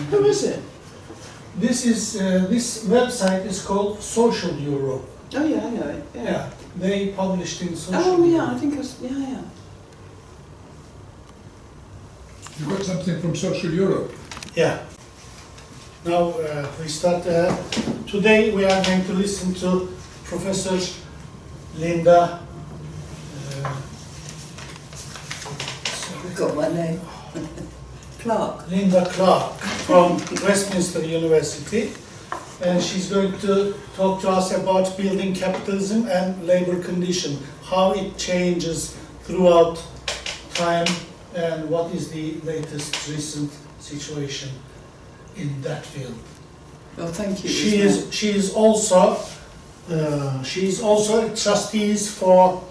Who is it? This is this website is called Social Europe. Oh yeah, I know it. Yeah. Yeah, they published in Social Oh yeah, Europe. I think it's yeah. You got something from Social Europe? Yeah. Now we start. Today we are going to listen to Professor Linda. I've got my name. Clarke. Linda Clarke from Westminster University, and she's going to talk to us about building capitalism and labor condition, how it changes throughout time, and what is the latest recent situation in that field. Well, thank you. She is also a trustee for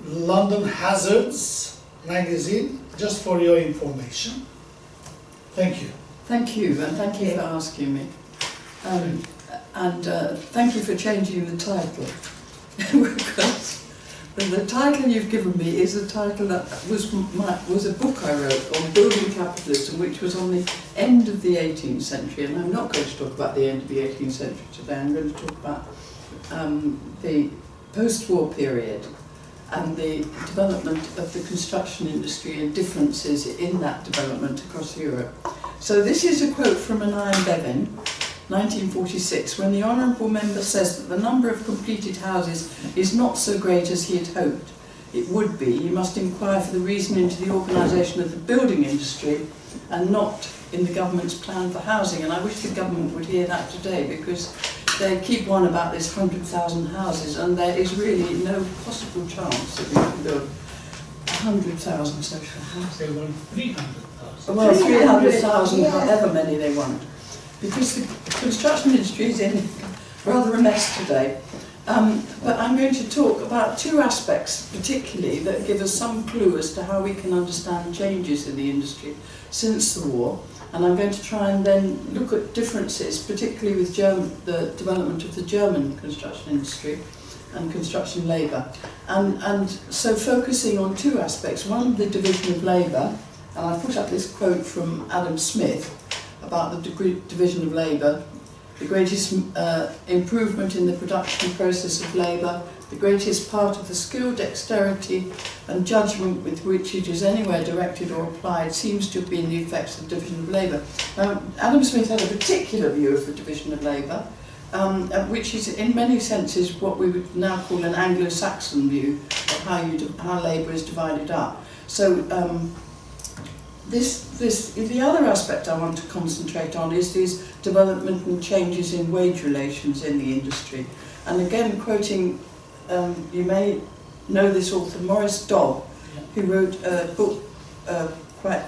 London Hazards magazine. Just for your information. Thank you. Thank you, and thank you for asking me. Thank you for changing the title. Because the title you've given me is a title that was a book I wrote on building capitalism, which was on the end of the 18th century. And I'm not going to talk about the end of the 18th century today. I'm going to talk about the post-war period and the development of the construction industry and differences in that development across Europe. So this is a quote from an Iron Bevin, 1946, when the Honourable Member says that the number of completed houses is not so great as he had hoped it would be. He must inquire for the reason into the organisation of the building industry and not in the government's plan for housing. And I wish the government would hear that today, because they keep on about this 100,000 houses, and there is really no possible chance that we can build 100,000 social houses. They want 300,000. Well, 300,000, however many they want. Because the construction industry is in rather a mess today. But I'm going to talk about two aspects, particularly, that give us some clue as to how we can understand changes in the industry since the war. And I'm going to try and then look at differences, particularly with the development of the German construction industry and construction labour. And so focusing on two aspects. One, the division of labour, and I put up this quote from Adam Smith about the division of labour: the greatest improvement in the production process of labour, the greatest part of the skill, dexterity and judgment with which it is anywhere directed or applied seems to have been the effects of the division of labour. Now, Adam Smith had a particular view of the division of labour, which is in many senses what we would now call an Anglo-Saxon view of how labour is divided up. So the other aspect I want to concentrate on is these development and changes in wage relations in the industry. And again, quoting, you may know this author, Maurice Dobb, who wrote a book, quite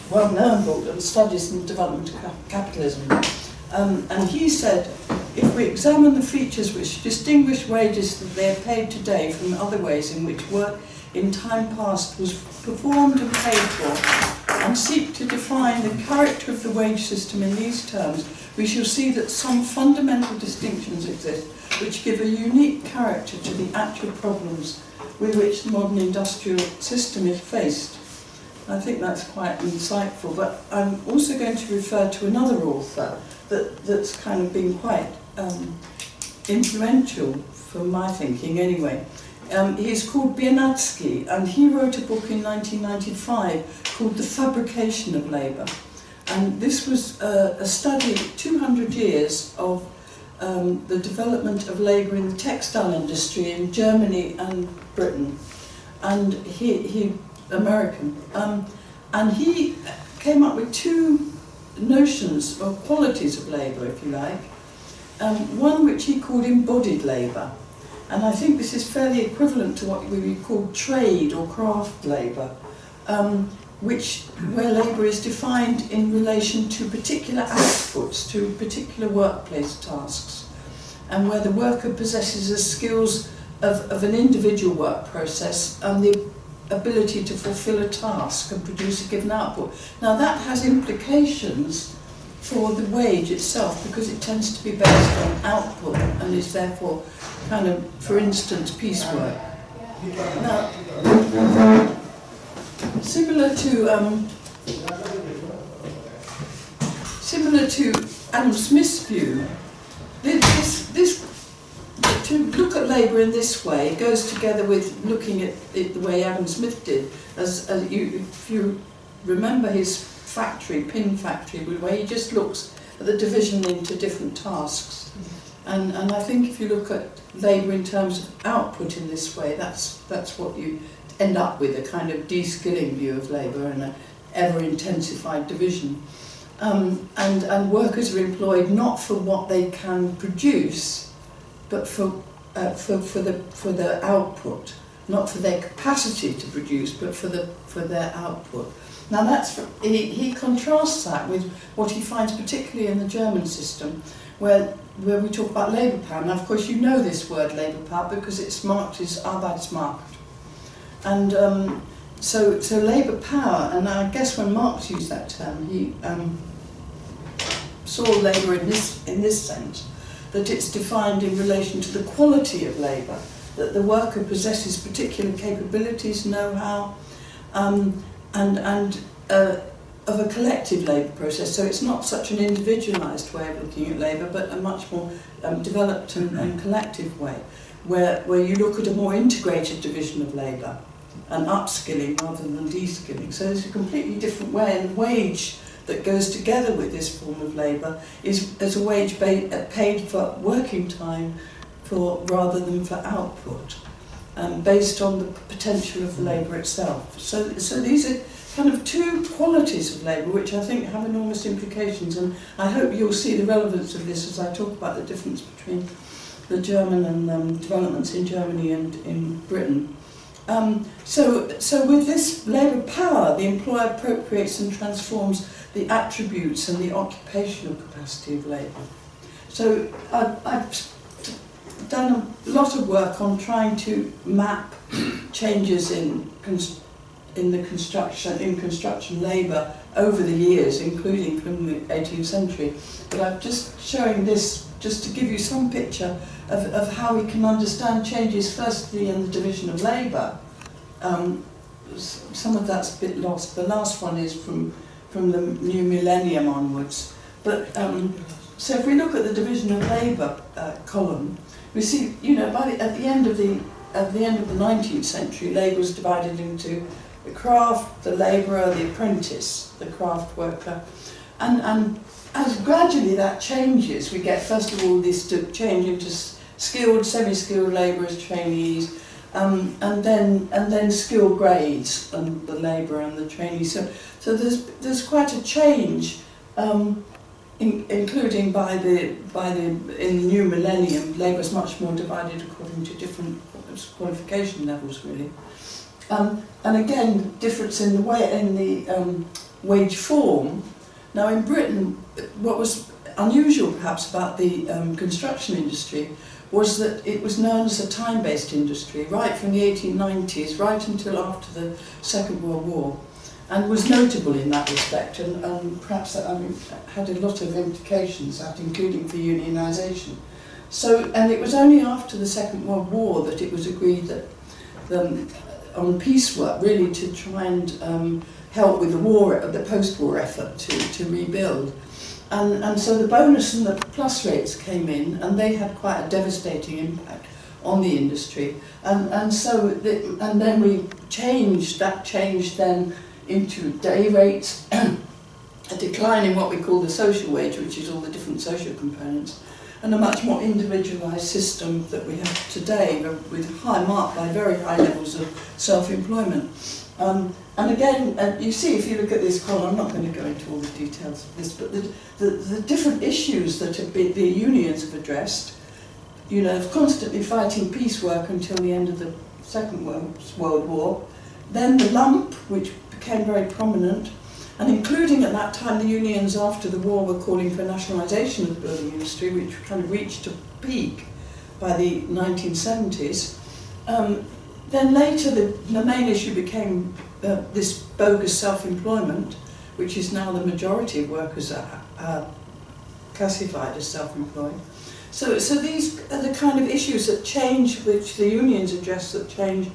well-known book, on studies in the development of capitalism. And he said, if we examine the features which distinguish wages that they are paid today from other ways in which work in time past was performed and paid for, and seek to define the character of the wage system in these terms, we shall see that some fundamental distinctions exist which give a unique character to the actual problems with which the modern industrial system is faced. I think that's quite insightful, but I'm also going to refer to another author that's kind of been quite influential for my thinking anyway. He's called Biernacki, and he wrote a book in 1995 called The Fabrication of Labour. And this was a study, 200 years of the development of labour in the textile industry in Germany and Britain, and he American. And he came up with two notions or qualities of labour, if you like. One which he called embodied labour. And I think this is fairly equivalent to what we would call trade or craft labour, where labour is defined in relation to particular outputs, to particular workplace tasks, and where the worker possesses the skills of an individual work process and the ability to fulfil a task and produce a given output. Now that has implications for the wage itself, because it tends to be based on output and is therefore kind of, for instance, piecework. Now, similar to similar to Adam Smith's view, to look at labour in this way goes together with looking at it the way Adam Smith did. If you remember his factory, pin factory, where he just looks at the division into different tasks. And I think if you look at labour in terms of output in this way, that's what you end up with, a kind of de-skilling view of labour and an ever-intensified division. And workers are employed not for what they can produce, but for their output, not for their capacity to produce, but for their output. Now he contrasts that with what he finds particularly in the German system, where we talk about labour power. Now, of course, you know this word labour power because it's marked as Arbeitsmarkt. And so labour power, and I guess when Marx used that term, he saw labour in this sense, that it's defined in relation to the quality of labour, that the worker possesses particular capabilities, know-how, and of a collective labour process. So it's not such an individualised way of looking at labour, but a much more developed and collective way, where you look at a more integrated division of labour, and upskilling rather than de-skilling. So it's a completely different way, and wage that goes together with this form of labour is as a wage paid for working time rather than for output, based on the potential of the labour itself. So these are kind of two qualities of labour which I think have enormous implications, and I hope you'll see the relevance of this as I talk about the difference between the German and developments in Germany and in Britain. So with this labour power, the employer appropriates and transforms the attributes and the occupational capacity of labour. So I've done a lot of work on trying to map changes in construction labour over the years, including from the 18th century. But I'm just showing this just to give you some picture of how we can understand changes firstly in the division of labour. Some of that's a bit lost. The last one is from the new millennium onwards. But so if we look at the division of labour column, we see, you know, at the end of the 19th century, labour was divided into the craft, the labourer, the apprentice, the craft worker, and as gradually that changes, we get first of all this change into skilled, semi-skilled labourers, trainees, and then skill grades, and the labourer and the trainee. So there's quite a change, including in the new millennium. Labour is much more divided according to different qualification levels, really. And again, difference in the wage form. Now in Britain, what was unusual perhaps about the construction industry was that it was known as a time-based industry right from the 1890s right until after the Second World War, and was notable in that respect, and perhaps that had a lot of implications, that including for unionisation. So, and it was only after the Second World War that it was agreed that on peace work, really to try and help with the post-war effort to rebuild. And so the bonus and the plus rates came in, and they had quite a devastating impact on the industry. And then we changed then into day rates, a decline in what we call the social wage, which is all the different social components, and a much more individualised system that we have today, marked by very high levels of self-employment. And again, you see, if you look at this column, I'm not going to go into all the details of this, but the different issues that the unions have addressed, you know, constantly fighting peace work until the end of the Second World War, then the lump, which became very prominent, and including at that time the unions after the war were calling for nationalisation of the building industry, which kind of reached a peak by the 1970s. Then later the main issue became this bogus self-employment, which is now the majority of workers are classified as self-employed. So these are the kind of issues that change, which the unions address, that change,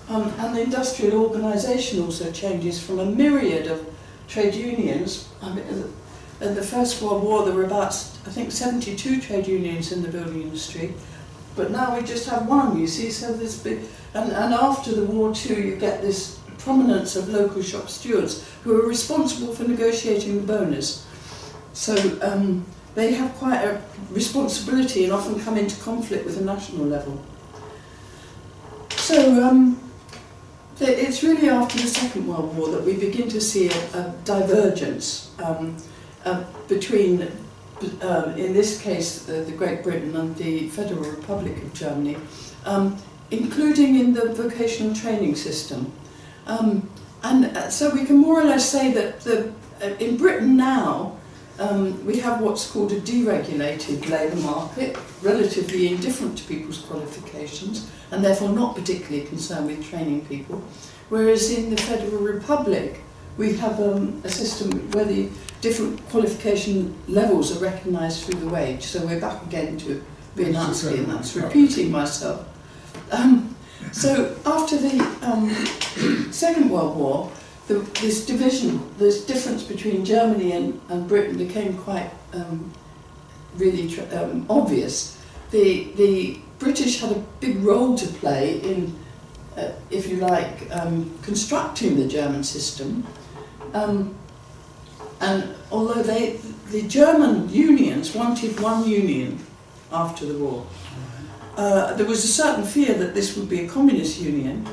and the industrial organisation also changes from a myriad of trade unions. in the First World War there were about, I think, 72 trade unions in the building industry, but now we just have one, you see, so there's been, and after the war too you get this prominence of local shop stewards who are responsible for negotiating the bonus. So they have quite a responsibility and often come into conflict with the national level. So it's really after the Second World War that we begin to see a divergence between, in this case, the Great Britain and the Federal Republic of Germany, including in the vocational training system. So we can more or less say that in Britain now, we have what's called a deregulated labour market, relatively indifferent to people's qualifications, and therefore not particularly concerned with training people. Whereas in the Federal Republic, we have a system where the different qualification levels are recognised through the wage. So we're back again to Biernacki, and that's repeating myself. So after the Second World War, this division, this difference between Germany and Britain became quite really obvious. The British had a big role to play in, if you like, constructing the German system. And although the German unions wanted one union after the war, there was a certain fear that this would be a communist union,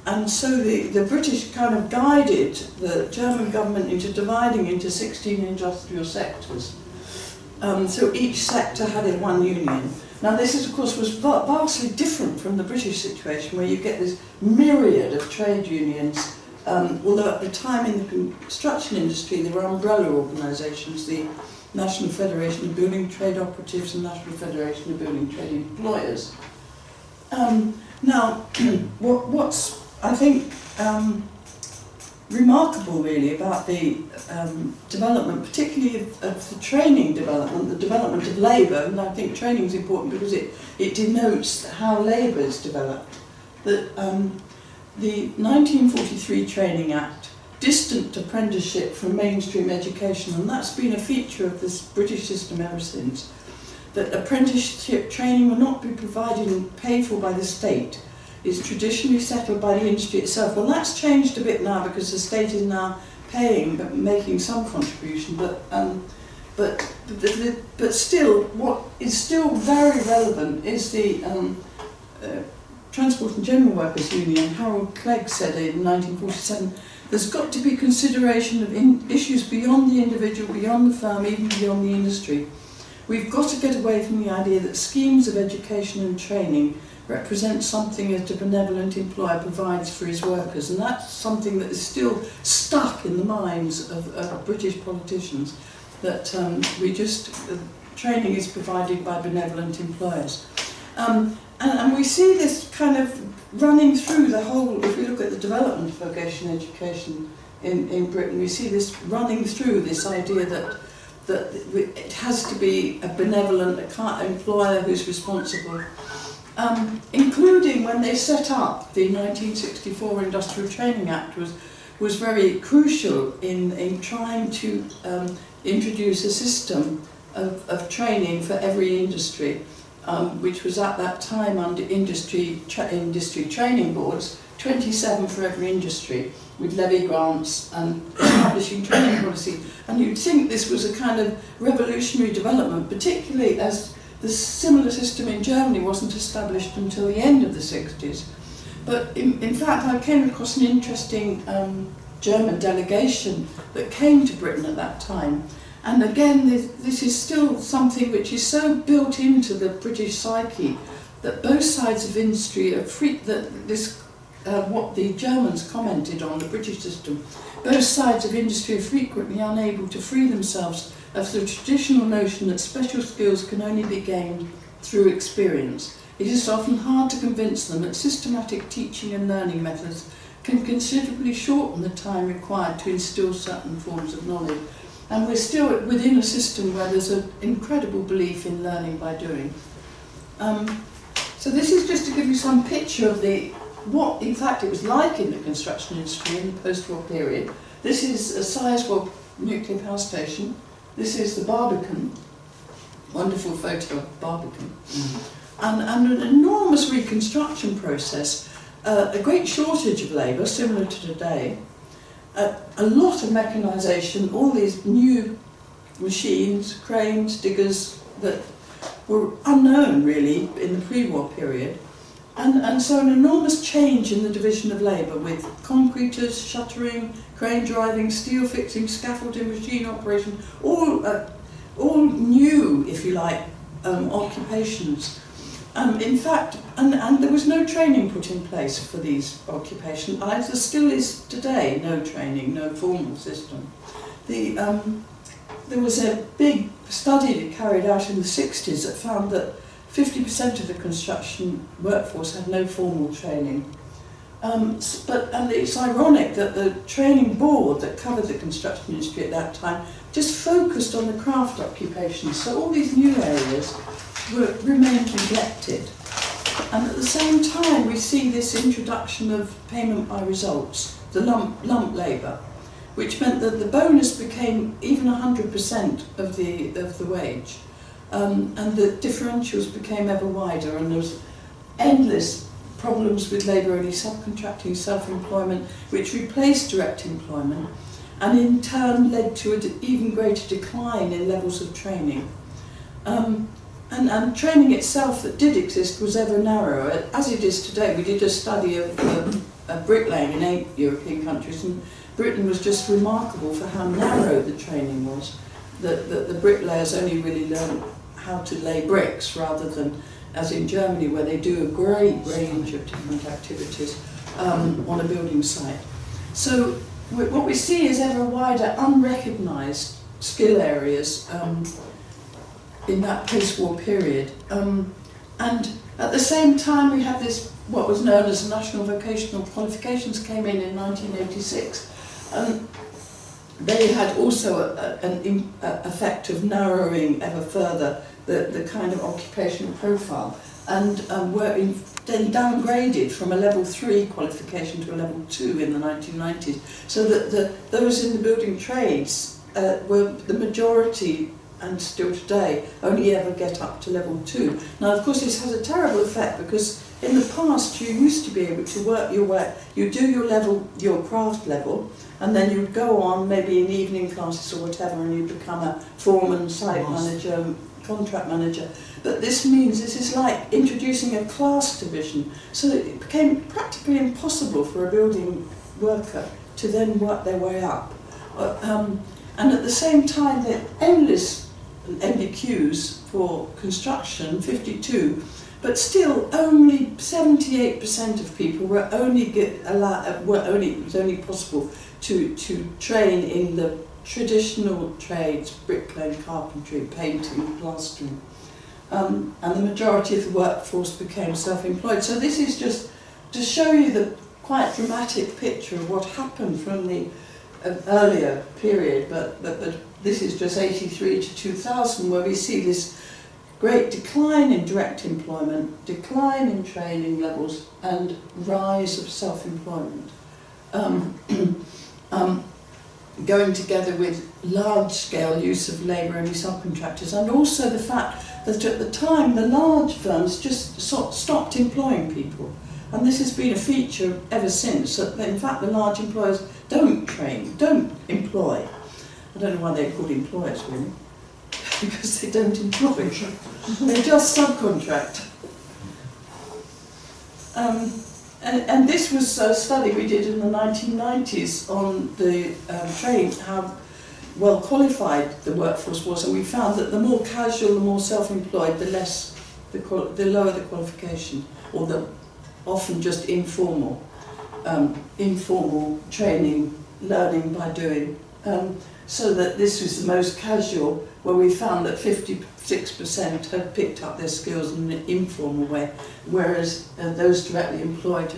and so the British kind of guided the German government into dividing into 16 industrial sectors. So each sector had one union. Now this is, of course, was vastly different from the British situation, where you get this myriad of trade unions, although at the time in the construction industry there were umbrella organisations, the National Federation of Building Trade Operatives and National Federation of Building Trade Employers. Now, what's, I think, remarkable really about the development, particularly of the training development, the development of labour, and I think training is important because it denotes how labour is developed, that the 1943 Training Act distanced apprenticeship from mainstream education, and that's been a feature of this British system ever since, that apprenticeship training will not be provided and paid for by the state. Is traditionally settled by the industry itself. Well, that's changed a bit now because the state is now paying but making some contribution. But still, what is still very relevant is the Transport and General Workers Union. Harold Clegg said in 1947, there's got to be consideration of issues beyond the individual, beyond the firm, even beyond the industry. We've got to get away from the idea that schemes of education and training represent something that a benevolent employer provides for his workers, and that's something that is still stuck in the minds of British politicians, that training is provided by benevolent employers. And we see this kind of running through the whole, if we look at the development of vocational education in Britain, we see this running through this idea that it has to be a benevolent employer who's responsible. Including when they set up the 1964 Industrial Training Act was very crucial in trying to introduce a system of training for every industry, which was at that time under industry training boards, 27 for every industry, with levy grants and publishing training policy. And you'd think this was a kind of revolutionary development, particularly as the similar system in Germany wasn't established until the end of the 60s. But in fact, I came across an interesting German delegation that came to Britain at that time. And again, this is still something which is so built into the British psyche that both sides of industry are free, what the Germans commented on the British system, both sides of industry are frequently unable to free themselves of the traditional notion that special skills can only be gained through experience. It is often hard to convince them that systematic teaching and learning methods can considerably shorten the time required to instil certain forms of knowledge. And we're still within a system where there's an incredible belief in learning by doing. So this is just to give you some picture of what in fact it was like in the construction industry in the post-war period. This is a Sizewell nuclear power station, This is the Barbican, wonderful photo of Barbican, and an enormous reconstruction process, a great shortage of labour, similar to today, a lot of mechanisation, all these new machines, cranes, diggers that were unknown really in the pre-war period, and so an enormous change in the division of labour with concreters, shuttering, crane driving, steel fixing, scaffolding, machine operation, all new, if you like, occupations. In fact, and there was no training put in place for these occupations, as there still is today, no training, no formal system. There was a big study carried out in the 60s that found that 50% of the construction workforce had no formal training. And it's ironic that the training board that covered the construction industry at that time just focused on the craft occupations, so all these new areas remained neglected. And at the same time we see this introduction of payment by results, the lump labour, which meant that the bonus became even 100% of the wage, and the differentials became ever wider, and there was endless problems with labour-only subcontracting, self-employment, which replaced direct employment, and in turn led to an even greater decline in levels of training. And training itself that did exist was ever narrower, as it is today. We did a study of bricklaying in 8 European countries, and Britain was just remarkable for how narrow the training was. That the bricklayers only really learned how to lay bricks, rather than, as in Germany, where they do a great range of different activities on a building site. So what we see is ever wider, unrecognised skill areas in that post-war period. And at the same time we had this, what was known as National Vocational Qualifications came in 1986. They had also an effect of narrowing ever further the kind of occupational profile, and were then downgraded from a level 3 qualification to a level 2 in the 1990s, so that those in the building trades were the majority, and still today only ever get up to level 2. Now of course this has a terrible effect, because in the past you used to be able to work your way, you do your level, your craft level, and then you'd go on maybe in evening classes or whatever, and you'd become a foreman, site manager, contract manager. But this means this is like introducing a class division, so that it became practically impossible for a building worker to then work their way up. And at the same time, there are endless MBQs for construction, 52, but still only 78% of people were it was only possible to train in the traditional trades, bricklaying, carpentry, painting, plastering. And the majority of the workforce became self-employed. So this is just to show you the quite dramatic picture of what happened from the earlier period, but this is just 83 to 2000, where we see this great decline in direct employment, decline in training levels, and rise of self-employment. Going together with large-scale use of labour-only subcontractors, and also the fact that at the time the large firms just stopped employing people. And this has been a feature ever since, that in fact the large employers don't train, don't employ. I don't know why they're called employers really, because they don't employ, they just subcontract. And this was a study we did in the 1990s on the how well qualified the workforce was, and we found that the more casual, the more self-employed, the lower the qualification, or the often just informal training, learning by doing. So that this was the most casual, where we found that 56% had picked up their skills in an informal way, whereas those directly employed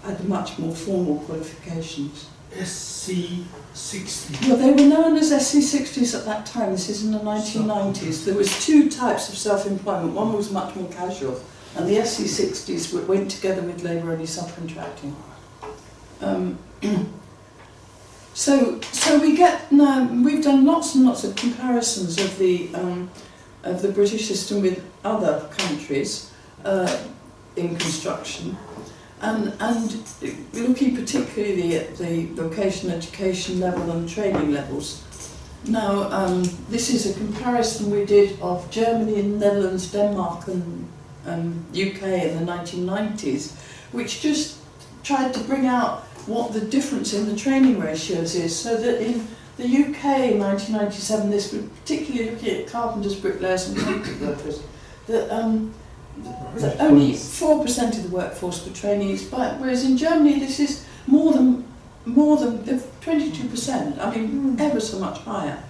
had much more formal qualifications. SC60. Well, they were known as SC60s at that time. This is in the 1990s. There was two types of self-employment. One was much more casual, and the SC60s went together with labour-only subcontracting. So we get now. We've done lots and lots of comparisons of the British system with other countries in construction, and looking particularly at the vocational education level and training levels. Now, this is a comparison we did of Germany, Netherlands, Denmark, and UK in the 1990s, which just tried to bring out what the difference in the training ratios is, so that in the UK in 1997, this was particularly looking at carpenters, bricklayers and concrete workers, that only 4% of the workforce were trainees, whereas in Germany this is more than 22%, I mean ever so much higher,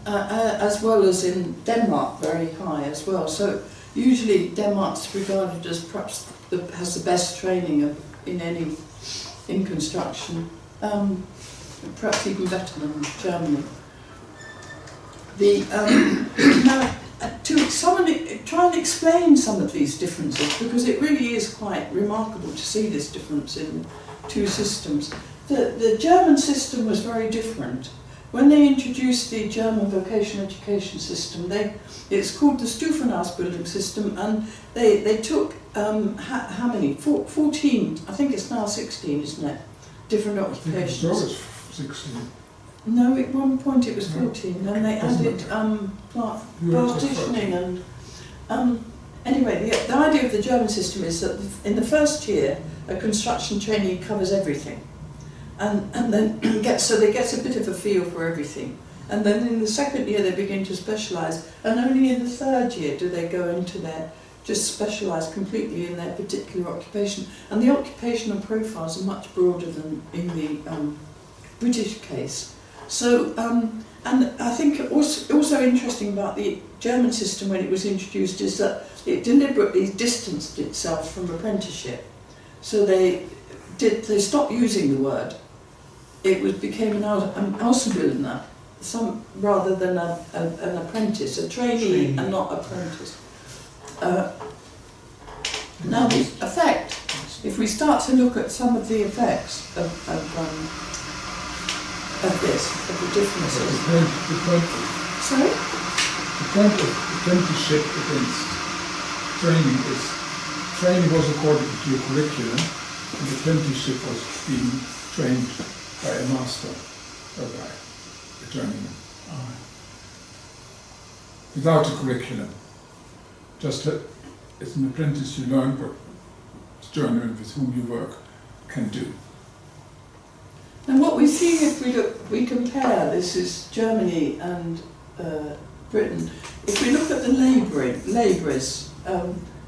as well as in Denmark, very high as well. So usually Denmark's regarded as perhaps has the best training in construction, perhaps even better than Germany. Now, to try and explain some of these differences, because it really is quite remarkable to see this difference in the two systems. The German system was very different. When they introduced the German vocational education system, it's called the Stufenausbildung system, and they took how many? 14, I think it's now 16, isn't it? Different occupations. I think it was 16. No, at one point it was 14, and they added partitioning and anyway, the idea of the German system is that in the first year a construction trainee covers everything, and then they get a bit of a feel for everything, and then in the second year they begin to specialise, and only in the third year do they go into just specialise completely in their particular occupation, and the occupational profiles are much broader than in the British case. So, and I think also interesting about the German system when it was introduced is that it deliberately distanced itself from apprenticeship. So they stopped using the word. It became an Auszubildender, rather than an apprentice, a trainee and not apprentice. Now the effect, if we start to look at some of the effects of the differences. Sorry? The point of apprenticeship against training is, training was according to a curriculum, and apprenticeship was being trained by a master, or by a journeyman. Without a curriculum. Just as an apprentice you learn what the journeyman with whom you work can do. And what we see if we compare, this is Germany and Britain, if we look at the labourers,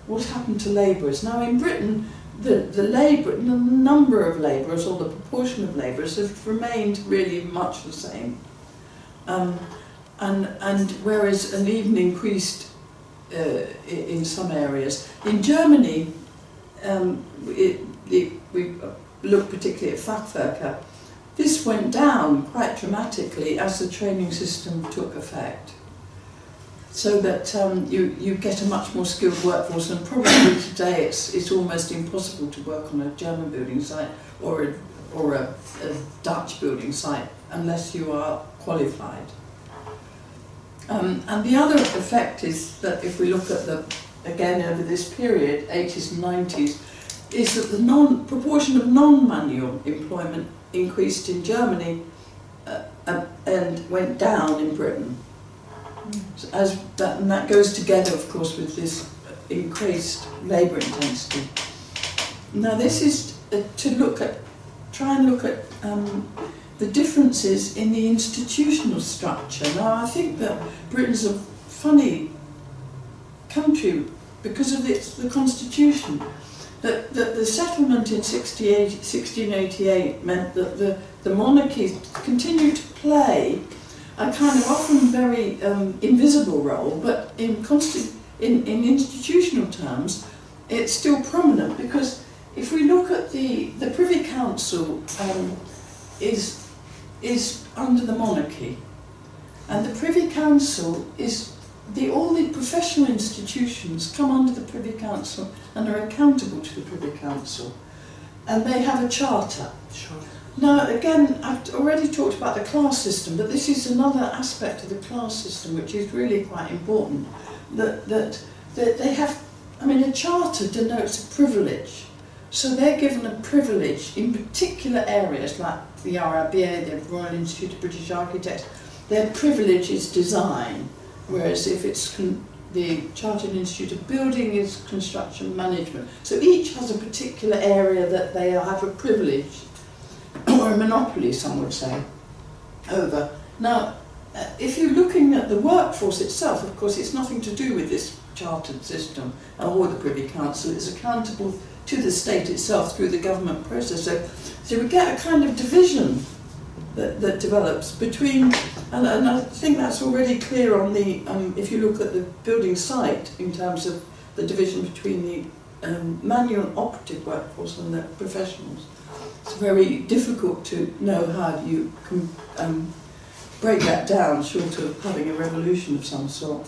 what happened to labourers? Now in Britain, the number of labourers, or the proportion of labourers, have remained really much the same. And whereas an even increased in some areas. In Germany, we look particularly at Fachwerker. This went down quite dramatically as the training system took effect, so that you get a much more skilled workforce, and probably today it's almost impossible to work on a German building site or a Dutch building site unless you are qualified. And the other effect is that if we look at again over this period, 80s and 90s, is that the proportion of non-manual employment increased in Germany and went down in Britain. So and that goes together, of course, with this increased labour intensity. Now this is to try and look at the differences in the institutional structure. Now I think that Britain's a funny country because of the constitution. That the settlement in 1688 meant that the monarchy continued to play a kind of often very invisible role, but in institutional terms it's still prominent, because if we look at the Privy Council is under the monarchy, and the Privy Council is all the professional institutions come under the Privy Council and are accountable to the Privy Council, and they have a charter. Now, again, I've already talked about the class system, but this is another aspect of the class system which is really quite important. That they have, I mean, a charter denotes a privilege. So they're given a privilege in particular areas like the RIBA, the Royal Institute of British Architects. Their privilege is design, whereas if it's the Chartered Institute of Building is construction management. So each has a particular area that they have a privilege, or a monopoly, some would say, over. Now, if you're looking at the workforce itself, of course, it's nothing to do with this chartered system or the Privy Council. It's accountable to the state itself through the government process. So we get a kind of division that develops between, and I think that's already clear on the, if you look at the building site in terms of the division between the manual and operative workforce and the professionals. It's very difficult to know how you can break that down short of having a revolution of some sort.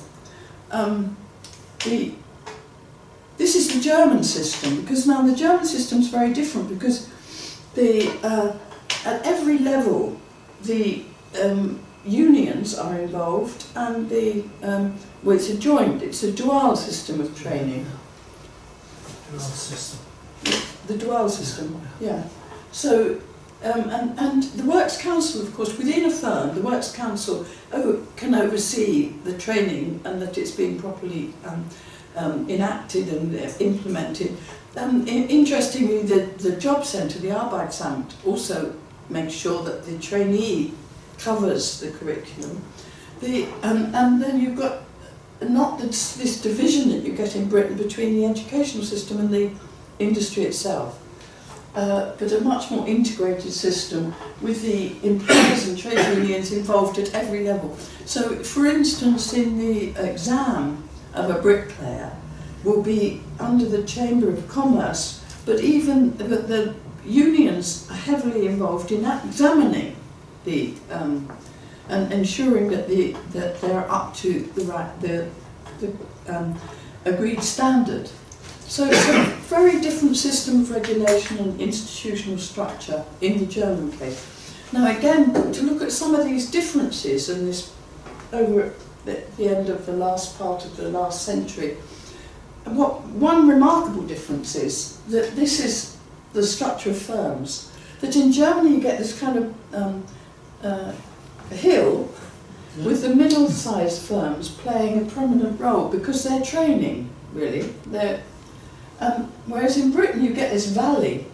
This is the German system, because now the German system is very different because at every level the unions are involved and well, it's a joint, it's a dual system of training. Dual system. The dual system, yeah. So, and the Works Council, of course, within a firm, the Works Council can oversee the training and that it's being properly enacted and implemented. Interestingly, the job centre, the Arbeitsamt, also makes sure that the trainee covers the curriculum. And then you've got not this division that you get in Britain between the educational system and the industry itself, but a much more integrated system with the employers and trade unions involved at every level. So, for instance, in the exam of a bricklayer will be under the Chamber of Commerce, but even the unions are heavily involved in examining the and ensuring that they're up to the agreed standard. So it's a very different system of regulation and institutional structure in the German case. Now again, to look at some of these differences and this over at the end of the last part of the last century, one remarkable difference is that this is the structure of firms. That in Germany you get this kind of hill with the middle-sized firms playing a prominent role because they're training, really. Whereas in Britain you get this valley.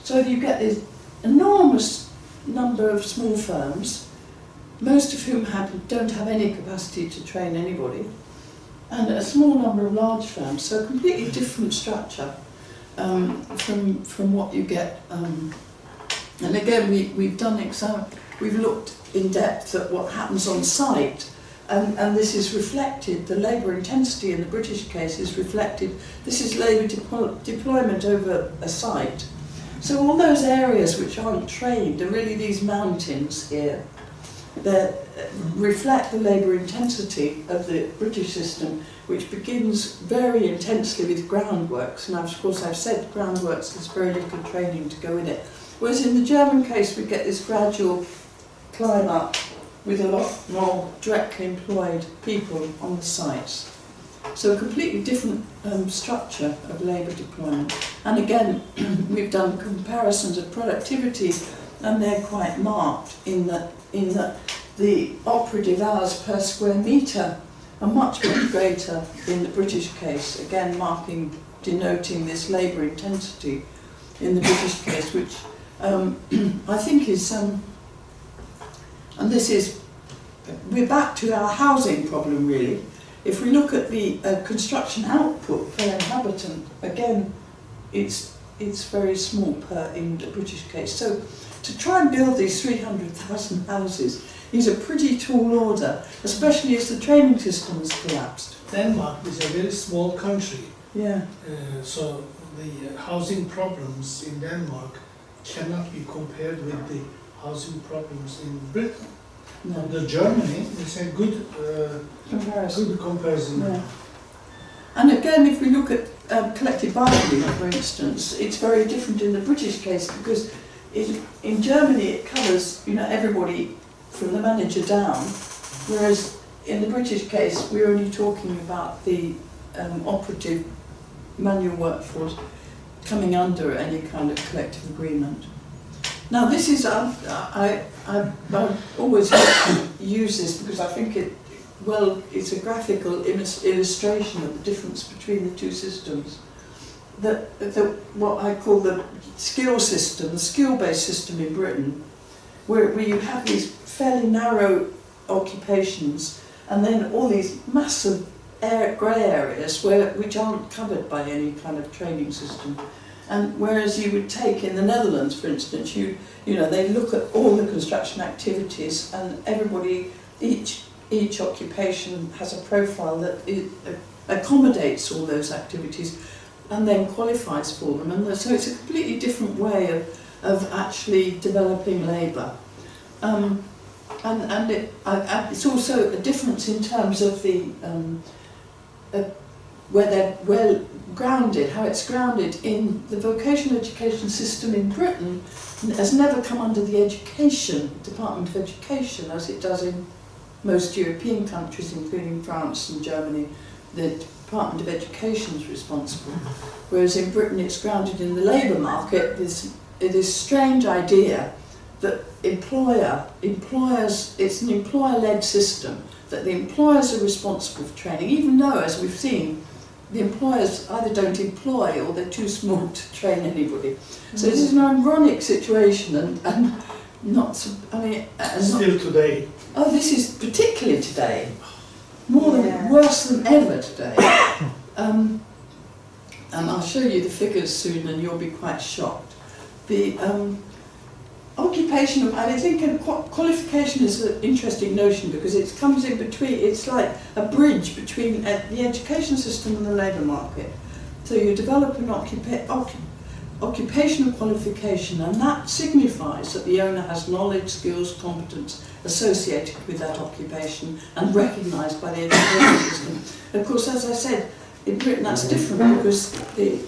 So you get this enormous number of small firms, most of whom don't have any capacity to train anybody, and a small number of large firms. So a completely different structure from what you get. And again, we've looked in depth at what happens on site, and this is reflected, the labour intensity in the British case is reflected. This is labour deployment over a site. So all those areas which aren't trained are really these mountains here that reflect the labour intensity of the British system, which begins very intensely with groundworks. And of course I've said groundworks, there's very little training to go in it. Whereas in the German case we get this gradual climb up with a lot more directly employed people on the sites. So a completely different structure of labour deployment. And again, we've done comparisons of productivity, and they're quite marked in that the operative hours per square metre are much greater in the British case, again denoting this labour intensity in the British case, which I think is and this is, we're back to our housing problem really. If we look at the construction output per inhabitant, again, it's very small in the British case. So to try and build these 300,000 houses is a pretty tall order, especially as the training system has collapsed. Denmark is a very small country. Yeah. So the housing problems in Denmark cannot be compared with the housing problems in Britain. No. Under Germany, it's a good comparison. Yeah. And again, if we look at collective bargaining, for instance, it's very different in the British case because in Germany it covers, you know, everybody from the manager down, whereas in the British case we're only talking about the operative manual workforce coming under any kind of collective agreement. Now this is, I always use this because I think it's a graphical illustration of the difference between the two systems. What I call the skill system, the skill-based system in Britain, where you have these fairly narrow occupations and then all these massive grey areas which aren't covered by any kind of training system. And whereas you would take in the Netherlands, for instance, you know, they look at all the construction activities, and everybody, each occupation has a profile that accommodates all those activities and then qualifies for them. And so it's a completely different way of actually developing labour. And it's also a difference in terms of the where they're well grounded, how it's grounded in the vocational education system in Britain has never come under the Department of Education, as it does in most European countries, including France and Germany. The Department of Education is responsible, whereas in Britain it's grounded in the labour market. This strange idea that employers, it's an employer-led system, that the employers are responsible for training, even though, as we've seen, the employers either don't employ or they're too small to train anybody. So this is an ironic situation, and not, I mean... Still today. Oh, this is particularly today. Worse than ever today. And I'll show you the figures soon and you'll be quite shocked. The occupation, I think qualification is an interesting notion because it comes in between, it's like a bridge between the education system and the labour market. So you develop an occupational qualification, and that signifies that the owner has knowledge, skills, competence associated with that occupation and recognised by the education system. Of course, as I said, in Britain that's different because the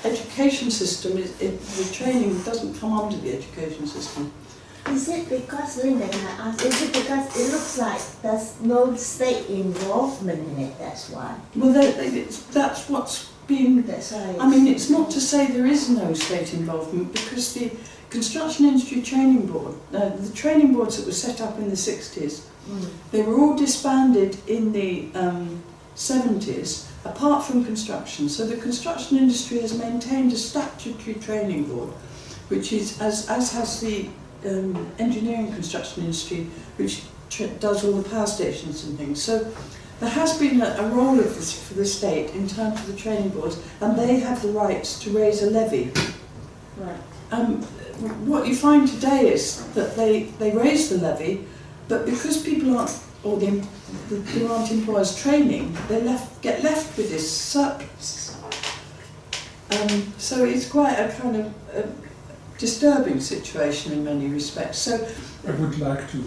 education system, the training doesn't come under the education system. Is it because, Linda, can I ask, is it because it looks like there's no state involvement in it, that's why? Well, that's what's been... I mean, it's not to say there is no state involvement, because the Construction Industry Training Board, the training boards that were set up in the 60s, they were all disbanded in the 70s, apart from construction. So the construction industry has maintained a statutory training board, which is, as has the engineering construction industry, which does all the power stations and things. So there has been a role of this for the state in terms of the training boards, and they have the rights to raise a levy. Right. What you find today is that they raise the levy, but because people aren't, or there aren't employers training, they get left with this surplus. So it's quite a kind of disturbing situation in many respects. So I would like to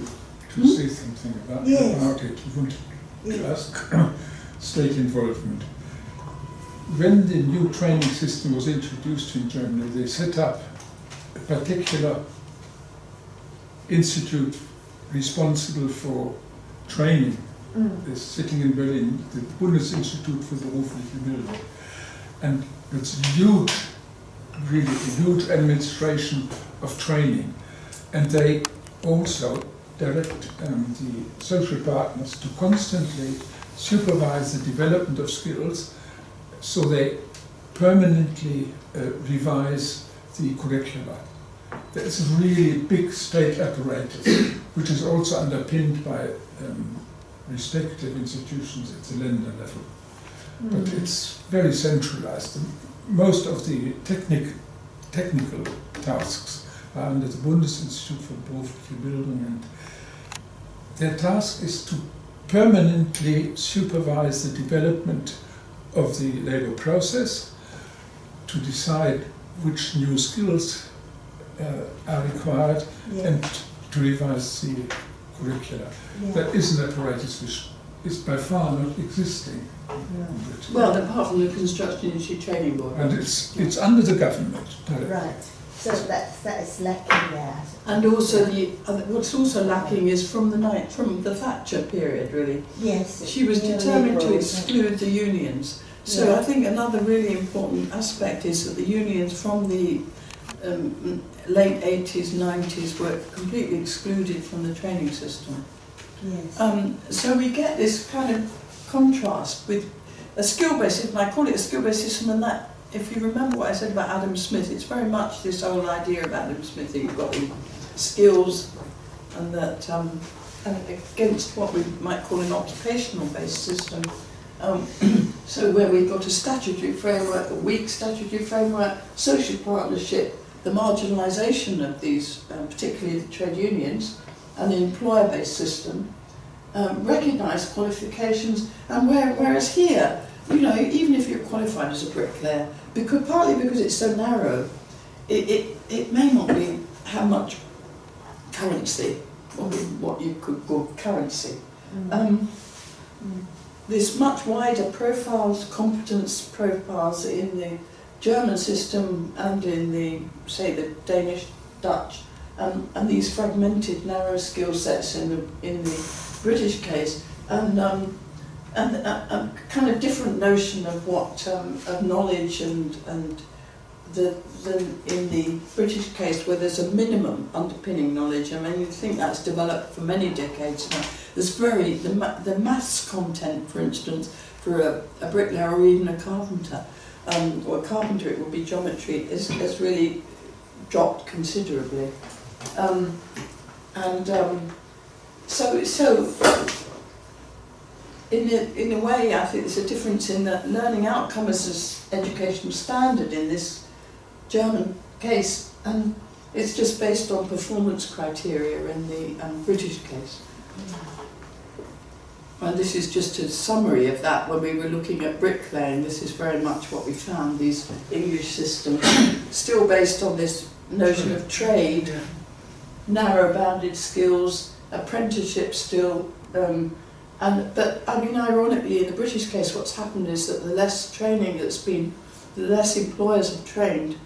say something about it. You wanted to ask state involvement. When the new training system was introduced in Germany, they set up a particular institute responsible for training. They're sitting in Berlin, the Bundesinstitut für berufliche Bildung. And it's huge, really a huge administration of training. And they also direct the social partners to constantly supervise the development of skills, so they permanently revise the curricula. There is a really big state apparatus, which is also underpinned by respective institutions at the Länder level. But it's very centralized. Most of the technical tasks are under the Bundesinstitut für berufliche Bildung, and their task is to permanently supervise the development of the labour process, to decide which new skills are required, and to revise the curricula. That is an apparatus which is by far not existing. Well, apart from the Construction Industry Training Board. And it's under the government. Right. So that is lacking there. And also what's also lacking is from the Thatcher period, really. Yes. She was determined to neoliberal, exclude the unions. So Yeah. I think another really important aspect is that the unions from the late 80s, 90s were completely excluded from the training system. Yes. So we get this kind of contrast with a skill-based system. I call it a skill-based system, and that, if you remember what I said about Adam Smith, it's very much this old idea of Adam Smith that you've got the skills and that and against what we might call an occupational-based system. So where we've got a statutory framework, a weak statutory framework, social partnership, the marginalisation of these, particularly the trade unions, and the employer-based system, recognise qualifications, and whereas here, you know, even if you're qualified as a bricklayer, partly because it's so narrow, it may not have much currency, or what you could call currency. There's much wider profiles, competence profiles in the German system and in the, say, the Danish, Dutch, and these fragmented, narrow skill sets in the British case, and a kind of different notion of what of knowledge and than in the British case, where there's a minimum underpinning knowledge. I mean, you think that's developed for many decades now. There's the maths content, for instance, for a bricklayer or even a carpenter, or a carpenter, it would be geometry, has really dropped considerably. So in a way, I think there's a difference in that learning outcome as an educational standard in this German case, and it's just based on performance criteria in the British case. And this is just a summary of that. When we were looking at bricklaying, this is very much what we found, these English systems, still based on this notion of trade, narrow-bounded skills, apprenticeship still, but I mean, ironically, in the British case, what's happened is that the less training that's been, the less employers have trained,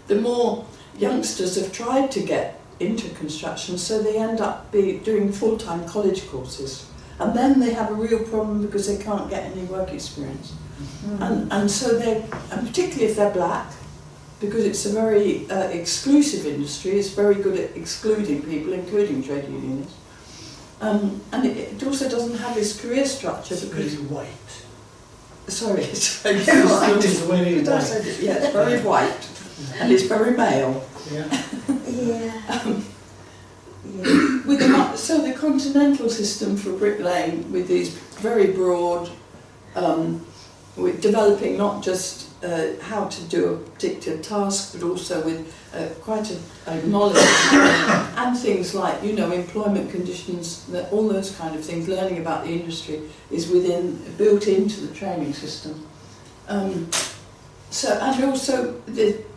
the more youngsters have tried to get into construction, so they end up doing full-time college courses. And then they have a real problem because they can't get any work experience. And so and particularly if they're black, because it's a very exclusive industry, it's very good at excluding people, including trade unionists. And it also doesn't have this career structure because... It's very white. Sorry, it's very It's white. very Did I white. say that? Yeah, it's very white. And it's very male. Yeah. So the continental system for bricklaying, with these very broad, with developing not just how to do a particular task, but also with quite a knowledge and things like, you know, employment conditions, all those kind of things, learning about the industry is built into the training system. And also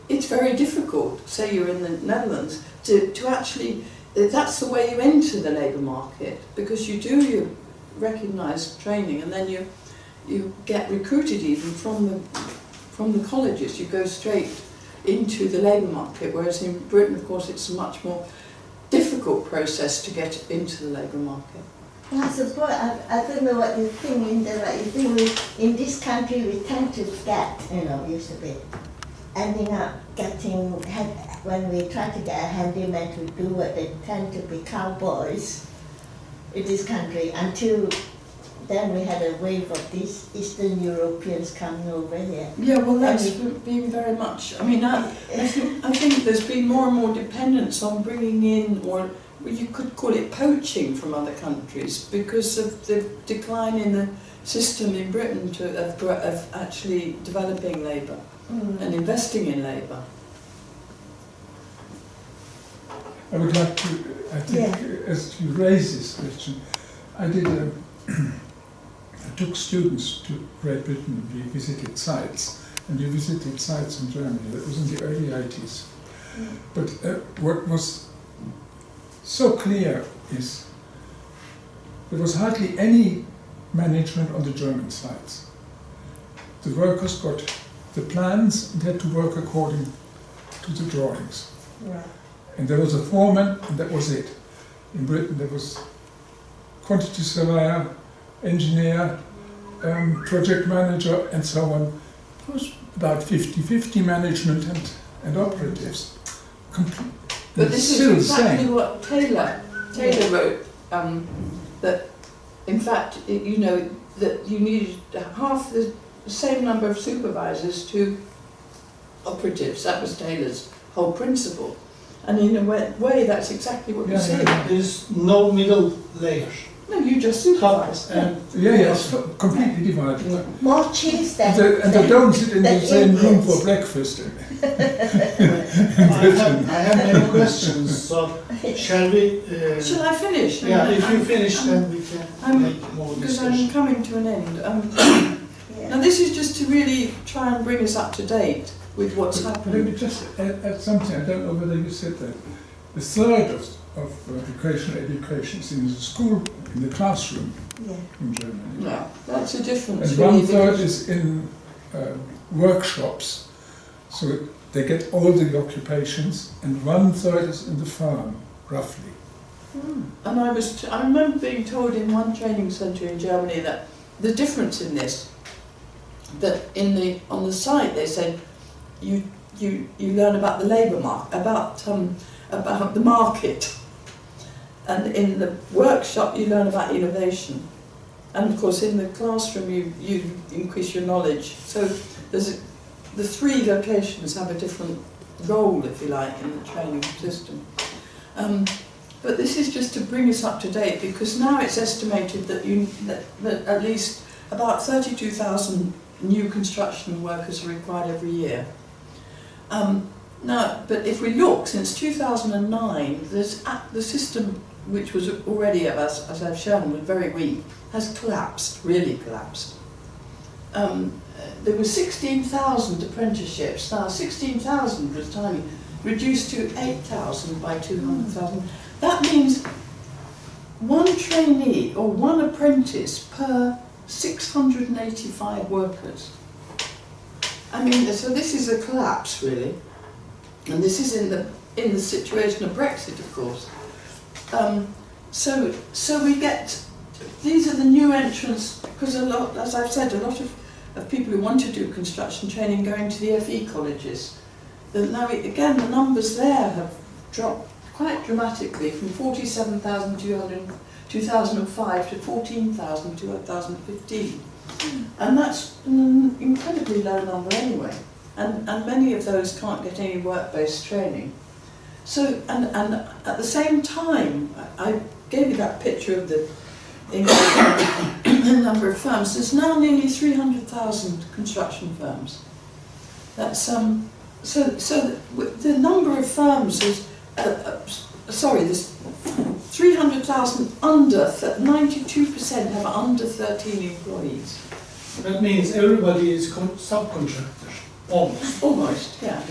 it's very difficult, say you're in the Netherlands, to actually, that's the way you enter the labour market, because you recognise training, and then you get recruited even from the colleges. You go straight into the labour market, whereas in Britain, of course, it's a much more difficult process to get into the labour market. I suppose, I don't know what you think, in this country we tend to get, used to be, ending up getting, when we try to get a handyman to do it, they tend to be cowboys in this country, until then we had a wave of these Eastern Europeans coming over here. Yeah, well, that's been very much, I mean, I think there's been more and more dependence on bringing in, or you could call it poaching from other countries, because of the decline in the system in Britain of actually developing labour and investing in labour. I would like to, I think, as you raise this question, I took students to Great Britain. We visited sites, and we visited sites in Germany. That was in the early 80s. But what was so clear is there was hardly any management on the German sites. The workers got the plans and had to work according to the drawings. Right. And there was a foreman, and that was it. In Britain there was quantity surveyor, engineer, project manager, and so on. It was about 50-50 management and operatives. But this is exactly what Taylor wrote, that in fact, you know, that you needed half the same number of supervisors to operatives. That was Taylor's whole principle. And in a way, that's exactly what you say. There's no middle layer. No, you just supervise. It's completely divided. More cheese than... And they don't sit in the same room for breakfast. I have many questions, so shall we... Shall I finish? Yeah, if you finish, then we can make more because discussion. I'm coming to an end. Now this is just to really try and bring us up to date with what's Let happening. me just add something. I don't know whether you said that. A third of vocational education is in the school, in the classroom in Germany. No, that's a difference. And Really, 1/3 is in workshops. So they get all the occupations, and 1/3 is in the farm, roughly. And I remember being told in one training centre in Germany that the difference in this, that on the site they said you learn about the labour market, about the market, and in the workshop you learn about innovation, and of course in the classroom you increase your knowledge. So the three locations have a different role, if you like, in the training system. But this is just to bring us up to date, because now it's estimated that at least about 32,000 new construction workers are required every year. Now, but if we look, since 2009, the system, which was already, as I've shown, was very weak, has collapsed, really collapsed. There were 16,000 apprenticeships. Now, 16,000 was tiny, reduced to 8,000 by 200,000. That means one trainee or one apprentice per 685 workers. I mean, so this is a collapse, really, and this is in the situation of Brexit, of course. So we get, these are the new entrants, because a lot, as I've said, a lot of people who want to do construction training going to the FE colleges. Now, again, the numbers there have dropped quite dramatically from 47,200 in 2005 to 14,000 in 2015. And that's an incredibly low number anyway. And many of those can't get any work-based training. So, and at the same time, I gave you that picture of the number of firms. There's now nearly 300,000 construction firms. That's so the number of firms is there's 300,000 under 92% have under 13 employees. That means everybody is subcontractor, almost. Almost, yeah.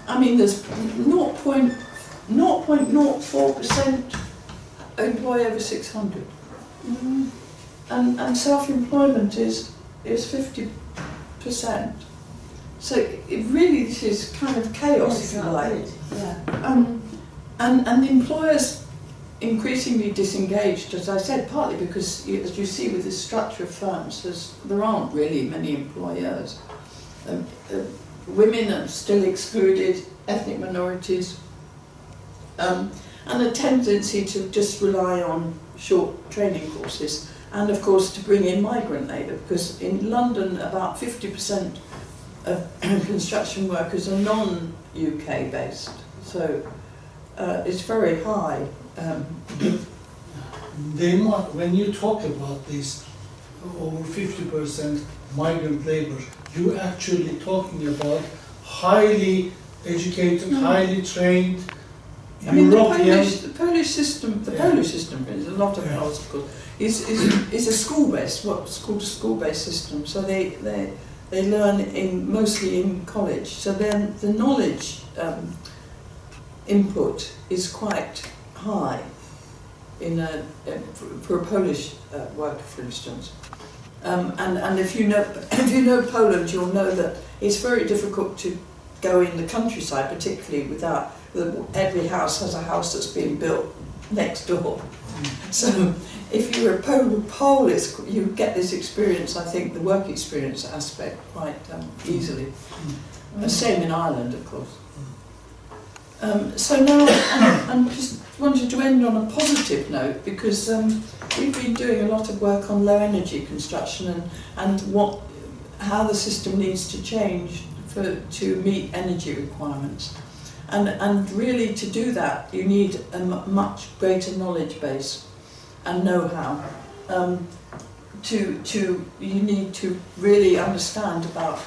I mean, there's 0.04% employ over 600, and self-employment is 50%. So it really, this is kind of chaos, if you like. And the employers increasingly disengaged, as I said, partly because, as you see with the structure of firms, there aren't really many employers. Women are still excluded, ethnic minorities, and a tendency to just rely on short training courses, and of course to bring in migrant labour, because in London about 50% of construction workers are non-UK based, so it's very high. When you talk about this over 50% migrant labour, you're actually talking about highly educated, highly trained I mean, European... the Polish system, Polish system, there's a lot of Poles, of course, is a school-based, what's called a school-based system. So they learn mostly in college. So then the knowledge input is quite high for a Polish worker, for instance. And if you know Poland, you'll know that it's very difficult to go in the countryside, particularly without, every house has a house that's being built next door. So if you're a Polish, you get this experience, I think, the work experience aspect quite easily. The same in Ireland, of course. So now I just wanted to end on a positive note, because we've been doing a lot of work on low energy construction and how the system needs to change to meet energy requirements. And really, to do that, you need a much greater knowledge base and know-how. You need to really understand about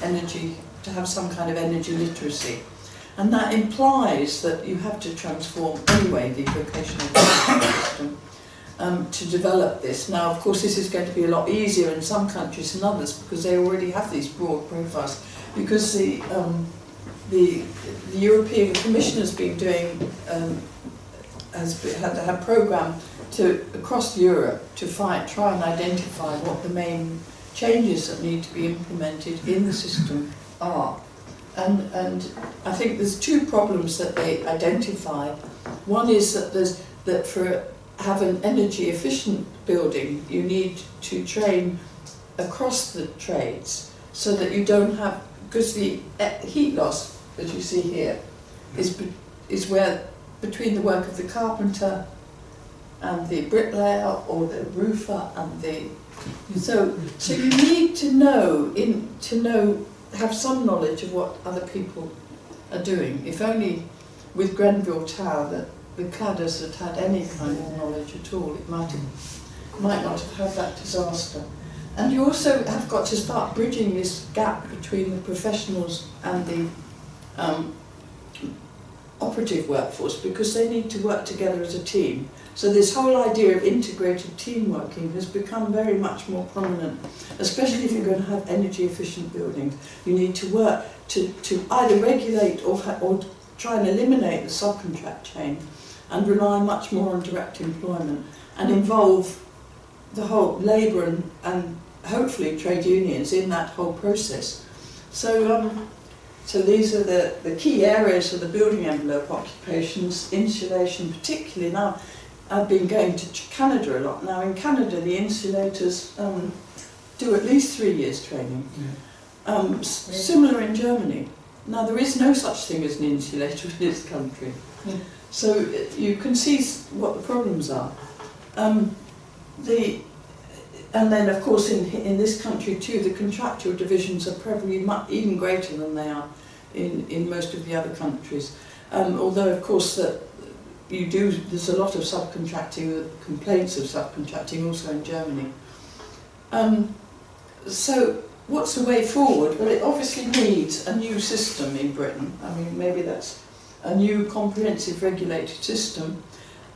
energy, to have some kind of energy literacy. And that implies that you have to transform anyway the vocational system to develop this. Now, of course, this is going to be a lot easier in some countries than others, because they already have these broad profiles. Because the European Commission has been doing had a program across Europe to try and identify what the main changes that need to be implemented in the system are. And I think there's two problems that they identify. One is that have an energy efficient building, you need to train across the trades so that you don't have, because the heat loss, as you see here, is where between the work of the carpenter and the bricklayer or the roofer and so you need to know have some knowledge of what other people are doing. If only with Grenville Tower that the cladders had had any kind of knowledge at all, it might not have had that disaster. And you also have got to start bridging this gap between the professionals and the operative workforce, because they need to work together as a team. So this whole idea of integrated team working has become very much more prominent, especially if you're going to have energy efficient buildings. You need to work to either regulate or try and eliminate the subcontract chain and rely much more on direct employment and involve the whole labour and hopefully trade unions in that whole process. So these are the key areas of the building envelope occupations, insulation particularly. Now, I've been going to Canada a lot. Now in Canada the insulators do at least 3 years training. Yeah. Similar in Germany. Now there is no such thing as an insulator in this country. Yeah. So you can see what the problems are. And then of course in this country too, the contractual divisions are probably even greater than they are in most of the other countries. Although of course there's a lot of subcontracting, complaints of subcontracting also in Germany. So what's the way forward? Well, it obviously needs a new system in Britain. I mean, maybe that's a new comprehensive regulated system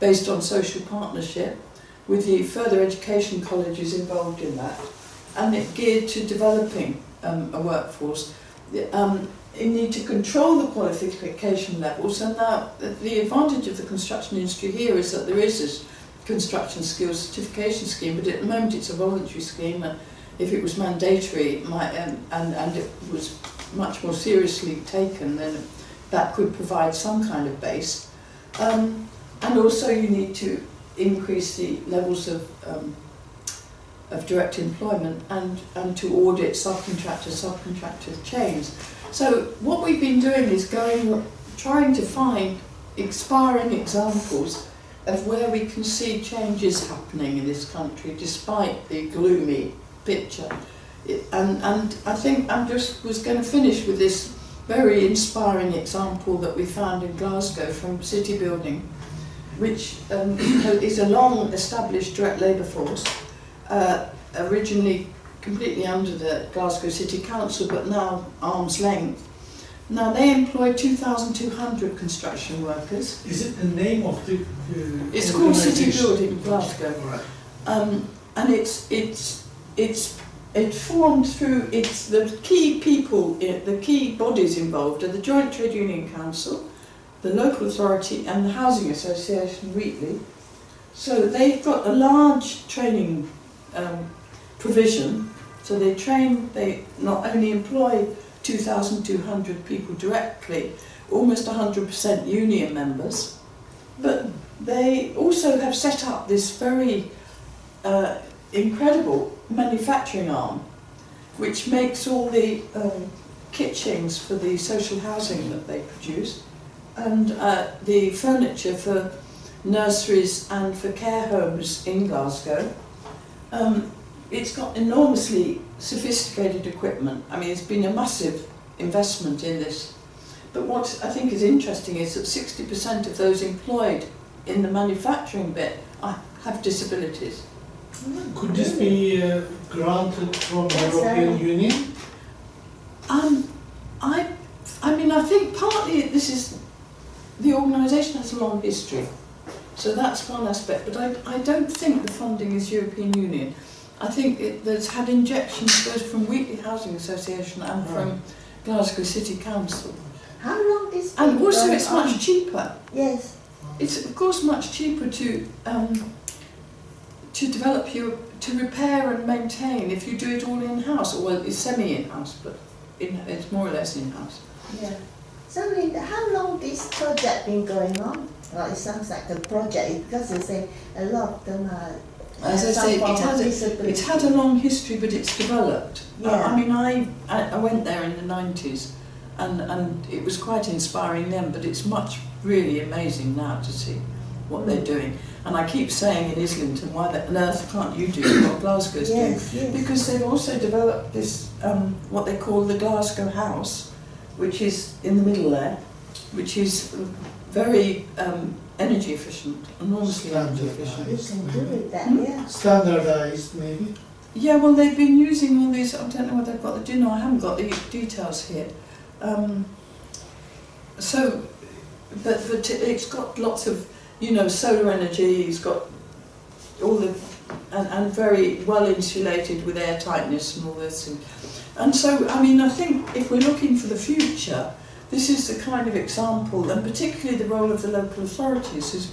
based on social partnership, with the further education colleges involved in that, and it geared to developing a workforce. You need to control the qualification levels, and now the advantage of the construction industry here is that there is this construction skills certification scheme, but at the moment it's a voluntary scheme, and if it was mandatory it might, and it was much more seriously taken, then that could provide some kind of base. And also you need to increase the levels of direct employment and to audit subcontractor chains. So what we've been doing is trying to find inspiring examples of where we can see changes happening in this country despite the gloomy picture. And I think I was going to finish with this very inspiring example that we found in Glasgow from City Building, which is a long established direct labour force, originally completely under the Glasgow City Council, but now arm's length. Now they employ 2,200 construction workers. Is it the name of the It's called City Building Glasgow. Right. And it's formed through, the key people, the key bodies involved are the Joint Trade Union Council, the local authority and the Housing Association Wheatley. So they've got a large training provision, so they not only employ 2,200 people directly, almost 100% union members, but they also have set up this very incredible manufacturing arm, which makes all the kitchens for the social housing that they produce, and the furniture for nurseries and for care homes in Glasgow. It's got enormously sophisticated equipment. I mean, it's been a massive investment in this. But what I think is interesting is that 60% of those employed in the manufacturing bit have disabilities. Could this be granted from the European Union? I mean, I think partly this is, the organisation has a long history, so that's one aspect, but I don't think the funding is European Union. I think it's had injections both from Wheatley Housing Association and from Glasgow City Council. How long this? And also it's much cheaper. Yes. It's of course much cheaper to develop to repair and maintain if you do it all in-house, or well, it's semi-in-house, but it's more or less in-house. Yeah. So Linda, how long this project been going on? Well, it sounds like a project because you say a lot of them are. As I say, it's had a long history, but it's developed. Yeah. I mean, I went there in the 90s, and it was quite inspiring then, but it's really amazing now to see what they're doing. And I keep saying in Islington, why on earth can't you do what Glasgow's doing? Yes. Because they've also developed this, what they call the Glasgow House, which is in the middle there, which is very energy efficient, enormously energy efficient. You can do with that, yeah. Standardized, maybe? Yeah, well, they've been using all these, I don't know what they've got, I haven't got the details here. But it's got lots of, solar energy, it's got all the, and very well insulated with air tightness and all this. And so, I mean, I think if we're looking for the future, this is the kind of example, and particularly the role of the local authorities is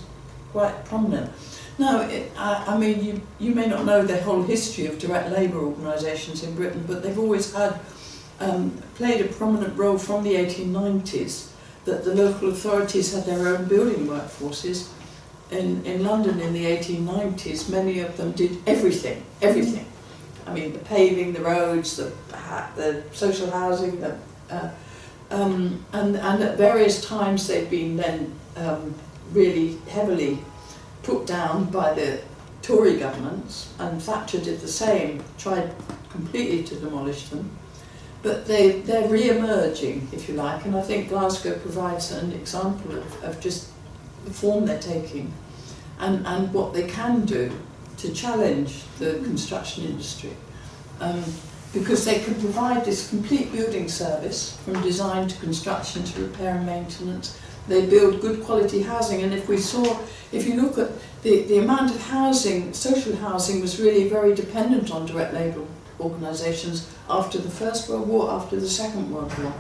quite prominent. Now, I mean, you may not know the whole history of direct labour organisations in Britain, but they've always had played a prominent role from the 1890s, that the local authorities had their own building workforces. In London in the 1890s, many of them did everything. I mean, the paving, the roads, the social housing, and at various times they've been then really heavily put down by the Tory governments, and Thatcher did the same, tried completely to demolish them. But they're re-emerging, if you like, and I think Glasgow provides an example of just the form they're taking and what they can do to challenge the construction industry. Because they can provide this complete building service from design to construction to repair and maintenance. They build good quality housing, and if you look at the amount of housing, social housing was really very dependent on direct labour organisations after the First World War, after the Second World War,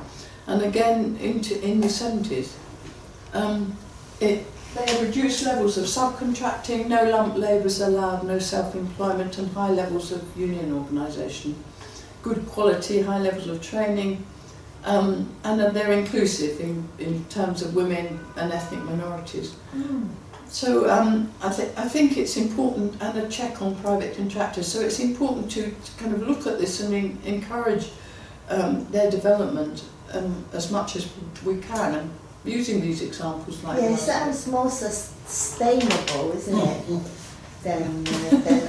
and again in the 70s. They have reduced levels of subcontracting, no lump labours allowed, no self-employment, and high levels of union organisation. Good quality, high levels of training, and they're inclusive in terms of women and ethnic minorities. So I think it's important, and a check on private contractors, so it's important to kind of look at this and encourage their development as much as we can, and using these examples like that. Yeah, it sounds more sustainable, isn't it, than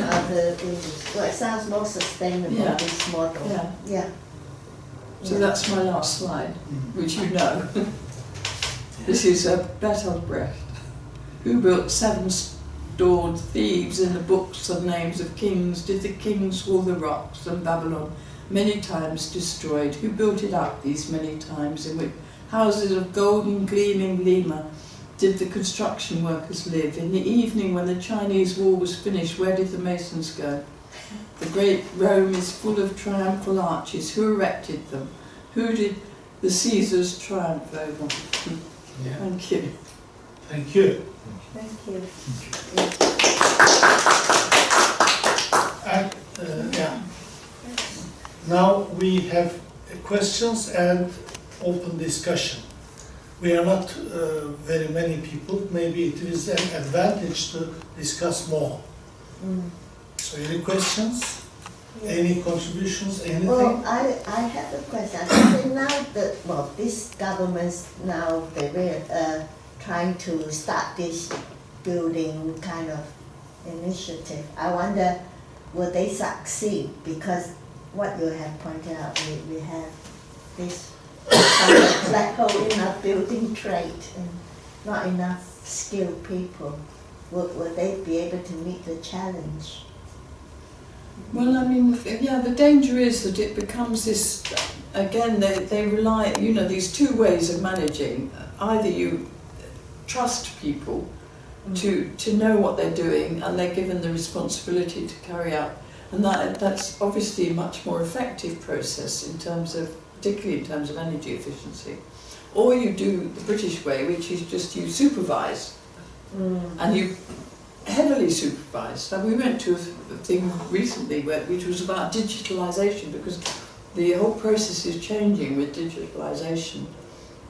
other things. Well, it sounds more sustainable, this model. Yeah. So that's my last slide, which you know. This is Bertolt Brecht, who built 7 stored thieves in the books of names of kings, did the kings swallow the rocks, and Babylon many times destroyed, who built it up these many times, in which houses of golden gleaming Lima did the construction workers live. In the evening when the Chinese wall was finished, where did the masons go? The great Rome is full of triumphal arches. Who erected them? Who did the Caesars triumph over? Yeah. Thank you. Thank you. Thank you. And, now we have a questions and open discussion. We are not very many people. Maybe it is an advantage to discuss more. So any questions? Yeah. Any contributions? Anything? Well, I have a question. I think now that, well, this government's now they're trying to start this building kind of initiative. I wonder, will they succeed? Because what you have pointed out, we have this kind of black hole in our building trade and not enough skilled people. Will they be able to meet the challenge? Well, I mean, yeah, the danger is that it becomes this, again, they rely, you know, these two ways of managing. Either you trust people to know what they're doing and they're given the responsibility to carry out, and that's obviously a much more effective process in terms of, particularly in terms of energy efficiency. Or you do the British way, which is just you supervise, and you heavily supervise. So we went to a thing recently which was about digitalisation, because the whole process is changing with digitalisation,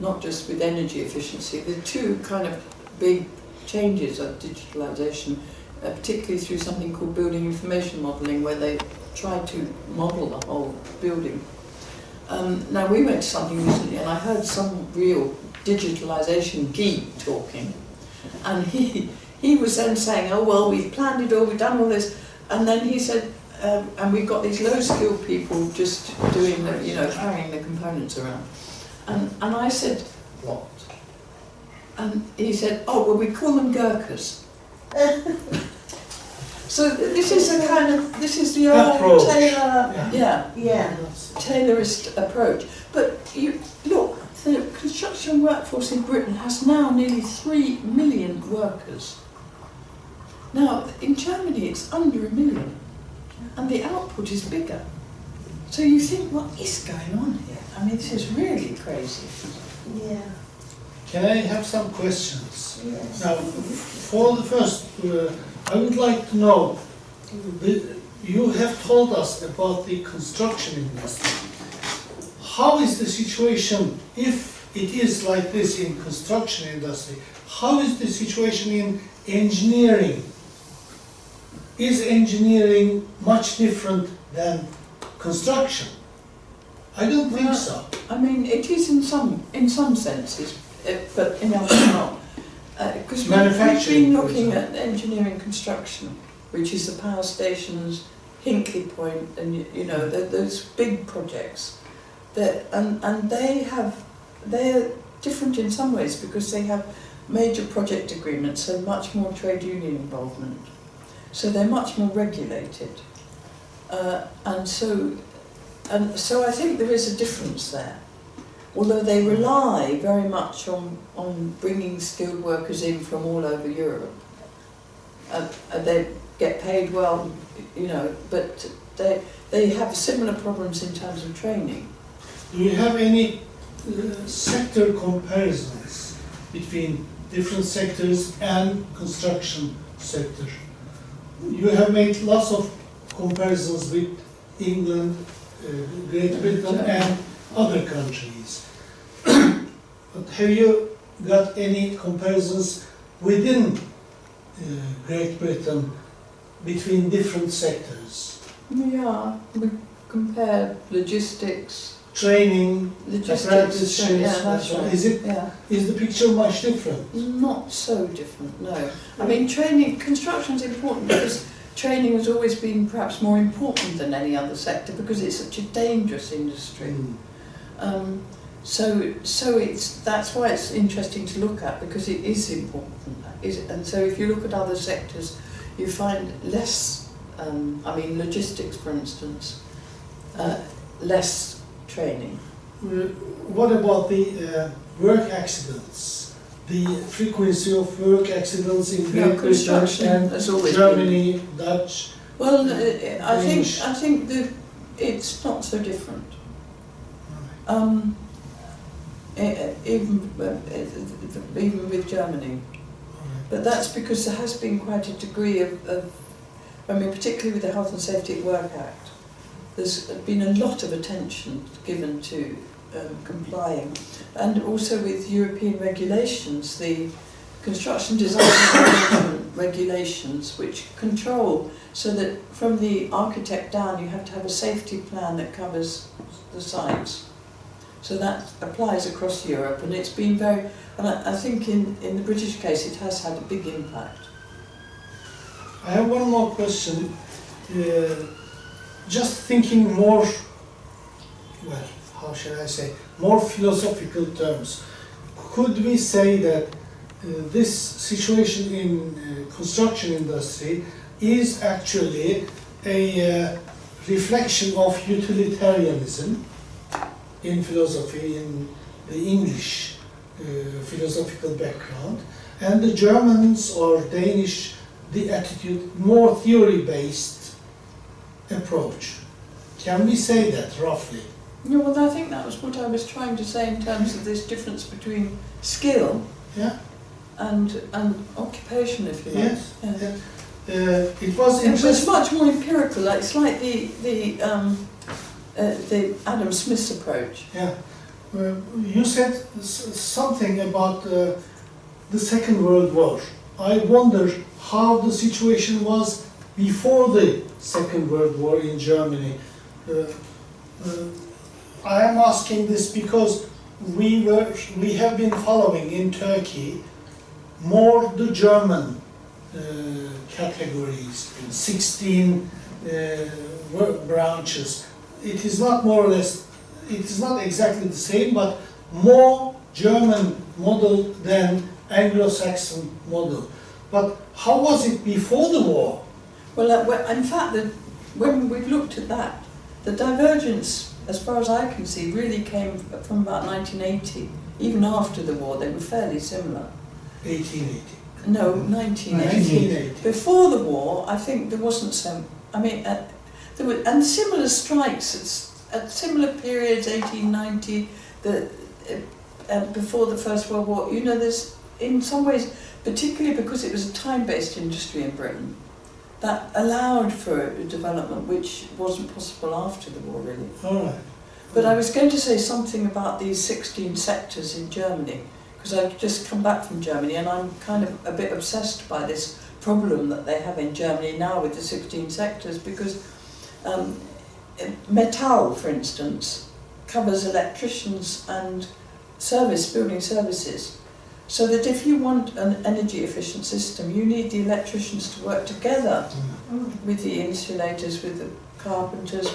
not just with energy efficiency. The two kind of big changes of digitalisation, particularly through something called building information modelling, where they try to model the whole building. Now we went to something recently and I heard some real digitalisation geek talking, and he was then saying, oh well, we've planned it all, we've done all this, and then he said, and we've got these low-skilled people just doing the, you know, carrying the components around. And I said, what? And he said, oh well, we call them Gurkhas. So this is a kind of, this is the old Approach. Taylorist approach. But you look, the construction workforce in Britain has now nearly 3 million workers. Now, in Germany it's under 1 million, and the output is bigger. So you think, what is going on here? I mean, this is really crazy. Yeah. Can I have some questions? Yes. Now, for the first, I would like to know, you have told us about the construction industry. How is the situation, if it is like this in construction industry, how is the situation in engineering? Is engineering much different than construction? I don't think so. I mean, it is in some senses, but in others not. Because we've been looking at engineering construction, which is the power stations, Hinkley Point, and you know those big projects. And they're different in some ways because they have major project agreements, so much more trade union involvement. So they're much more regulated, and so I think there is a difference there. Although they rely very much on bringing skilled workers in from all over Europe. They get paid well, you know, but they have similar problems in terms of training. Do you have any sector comparisons between different sectors and construction sector? You have made lots of comparisons with England, Great Britain and other countries. But have you got any comparisons within Great Britain between different sectors? Yeah, we compare logistics, training, apprenticeships, yeah, that's right. Is the picture much different? Not so different, no. I mean, construction is important because training has always been perhaps more important than any other sector because it's such a dangerous industry. So that's why it's interesting to look at, because it is important. And so if you look at other sectors, you find less, I mean, logistics, for instance, less training. What about the work accidents? The frequency of work accidents in Great Britain and Germany, Dutch. Well, I think that it's not so different. Even with Germany, but that's because there has been quite a degree of I mean, particularly with the Health and Safety at Work Act, there's been a lot of attention given to complying, and also with European regulations, the construction design and management regulations, which control so that from the architect down you have to have a safety plan that covers the sites. So that applies across Europe, and it's been very, and I think in the British case it has had a big impact. I have one more question. Just thinking more, well, how shall I say, more philosophical terms. Could we say that this situation in construction industry is actually a reflection of utilitarianism in philosophy, in the English philosophical background, and the Germans or Danish, the attitude, more theory-based approach? Can we say that roughly? Yeah, well, I think that was what I was trying to say in terms of this difference between skill, Yeah. and occupation, if you like. Yes. Yeah. It was It was interesting. much more empirical. Like, it's like the Adam Smith's approach. Yeah. You said something about the Second World War. I wonder how the situation was before the Second World War in Germany. I am asking this because we have been following in Turkey more the German categories, 16 branches. It is not more or less, it is not exactly the same, but more German model than Anglo-Saxon model. But how was it before the war? Well, in fact, when we've looked at that, the divergence, as far as I can see, really came from about 1980. Even after the war, they were fairly similar. 1880. No, 1980. Before the war, I think there wasn't so. I mean, there were and similar strikes at similar periods, 1890, before the First World War. You know, there's in some ways, particularly because it was a time-based industry in Britain, that allowed for a development which wasn't possible after the war, really. All right. But I was going to say something about these 16 sectors in Germany, because I've just come back from Germany and I'm kind of a bit obsessed by this problem that they have in Germany now with the 16 sectors, because Metall, for instance, covers electricians and building services. So that if you want an energy efficient system, you need the electricians to work together with the insulators, with the carpenters,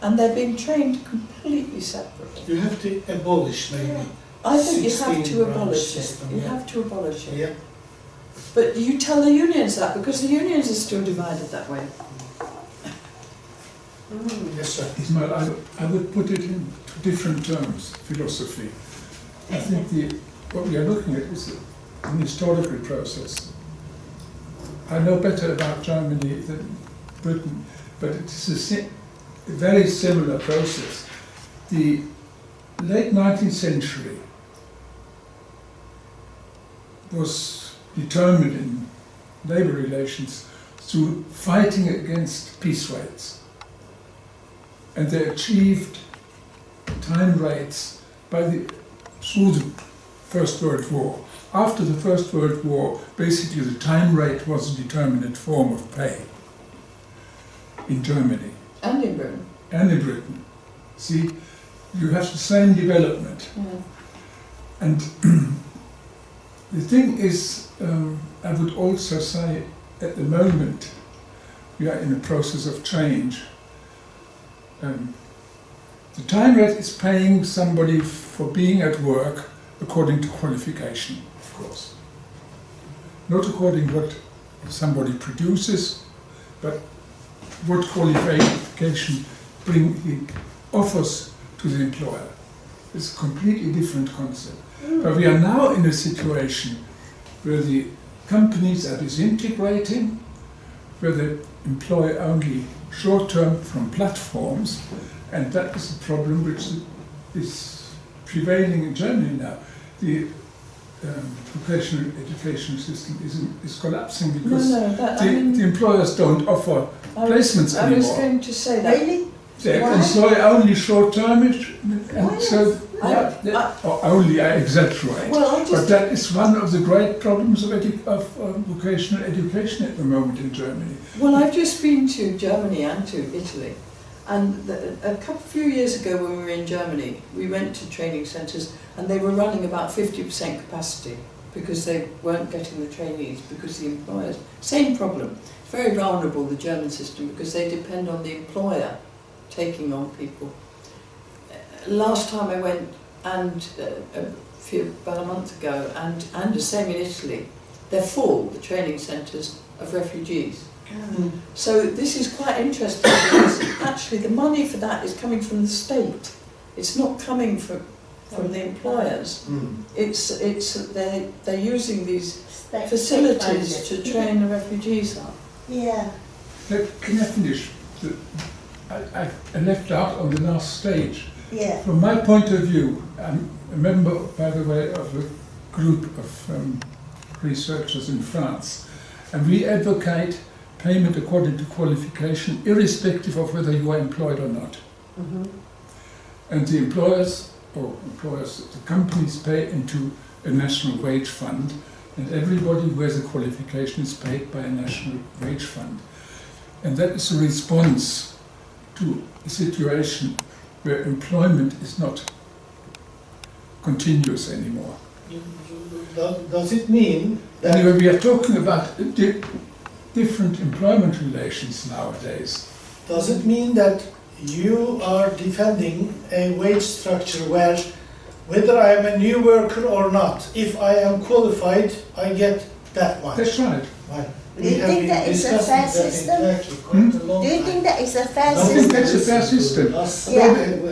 and they're being trained completely separately. You have to abolish maybe. I think you have to 16 abolish it. system, You yeah. have to abolish it. Yeah. But you tell the unions that, because the unions are still divided that way. Yes, sir. Ismail, I would put it into different terms, philosophy. I think what we are looking at is an historical process. I know better about Germany than Britain, but it's a very similar process. The late 19th century was determined in labour relations through fighting against piece rates. And they achieved time rates through the First World War. After the First World War, basically the time rate was a determinate form of pay in Germany. And in Britain. And in Britain. See, you have the same development. Yeah. And the thing is, I would also say, at the moment, we are in a process of change. The time rate is paying somebody for being at work according to qualification, of course. Not according to what somebody produces, but what qualification he offers to the employer. It's a completely different concept. But we are now in a situation where the companies are disintegrating, where they employ only short-term from platforms, and that is a problem which is prevailing in Germany now. The vocational education system is collapsing because the employers don't offer placements I was anymore. going to say that. Really? They Why? employ only short-termish, Why and so, or only, I exaggerate. Well, I just- But that is one of the great problems of vocational education at the moment in Germany. Well, I've just been to Germany and to Italy, and few years ago when we were in Germany, we went to training centres and they were running about 50% capacity because they weren't getting the trainees, because the employers, same problem. It's very vulnerable, the German system, because they depend on the employer taking on people. Last time I went, and about a month ago, and the same in Italy, they're full, the training centres of refugees. So this is quite interesting because actually the money for that is coming from the state. It's not coming from the employers. They're using these facilities to train the refugees up. Yeah. Can I finish? I left out on the last stage. Yeah. From my point of view, I'm a member, by the way, of a group of researchers in France, and we advocate payment according to qualification, irrespective of whether you are employed or not. Mm-hmm. And the the companies pay into a national wage fund, and everybody who has a qualification is paid by a national wage fund. And that is a response to a situation where employment is not continuous anymore. Does it mean that... Anyway, we are talking about different employment relations nowadays. Does it mean that you are defending a wage structure where, whether I am a new worker or not, if I am qualified, I get that much? That's right. Right. Do you think that is a fair system? Do you think that is a fair I think system? that's a fair system.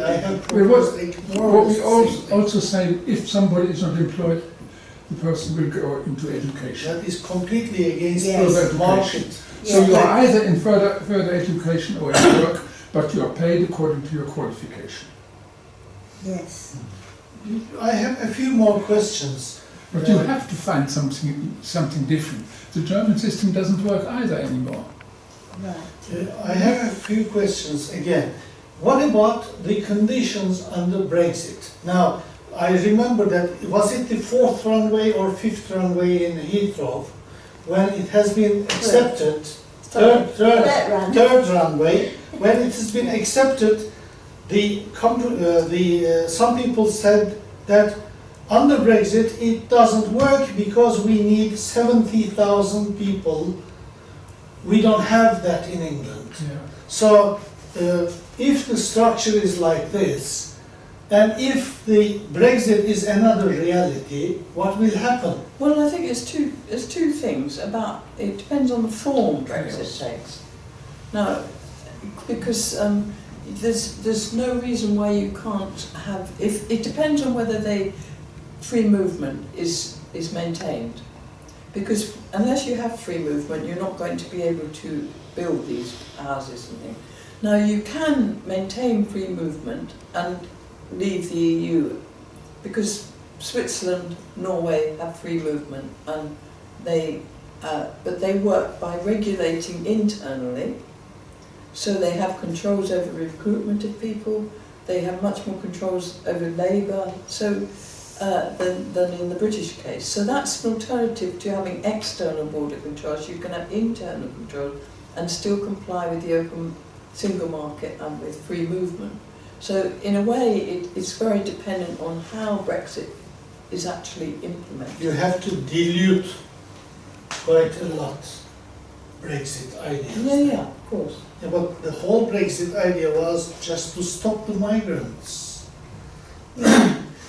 I have proposed What we also say, if somebody is not employed, the person will go into education. That is completely against Further the market. education. So you are either in further education or in work, but you are paid according to your qualification. Yes. I have a few more questions. But you have to find something different. The German system doesn't work either anymore. Right. I have a few questions again. What about the conditions under Brexit? Now, I remember that, was it the 4th runway or 5th runway in Heathrow, when it has been accepted, third runway, when it has been accepted, some people said that under Brexit it doesn't work because we need 70,000 people. We don't have that in England. Yeah. So if the structure is like this, and if the Brexit is another reality, what will happen? Well, I think there's two things about, it depends on the form Brexit takes. Now, because there's no reason why you can't have, if it depends on whether free movement is maintained. Because unless you have free movement, you're not going to be able to build these houses and things. Now, you can maintain free movement and leave the EU, because Switzerland, Norway have free movement, and but they work by regulating internally, so they have controls over recruitment of people, they have much more controls over labour, so than in the British case. So that's an alternative to having external border controls. You can have internal controls and still comply with the open single market and with free movement. So in a way, it's very dependent on how Brexit is actually implemented. You have to dilute quite a lot Brexit ideas. Yeah, of course. Yeah, but the whole Brexit idea was just to stop the migrants.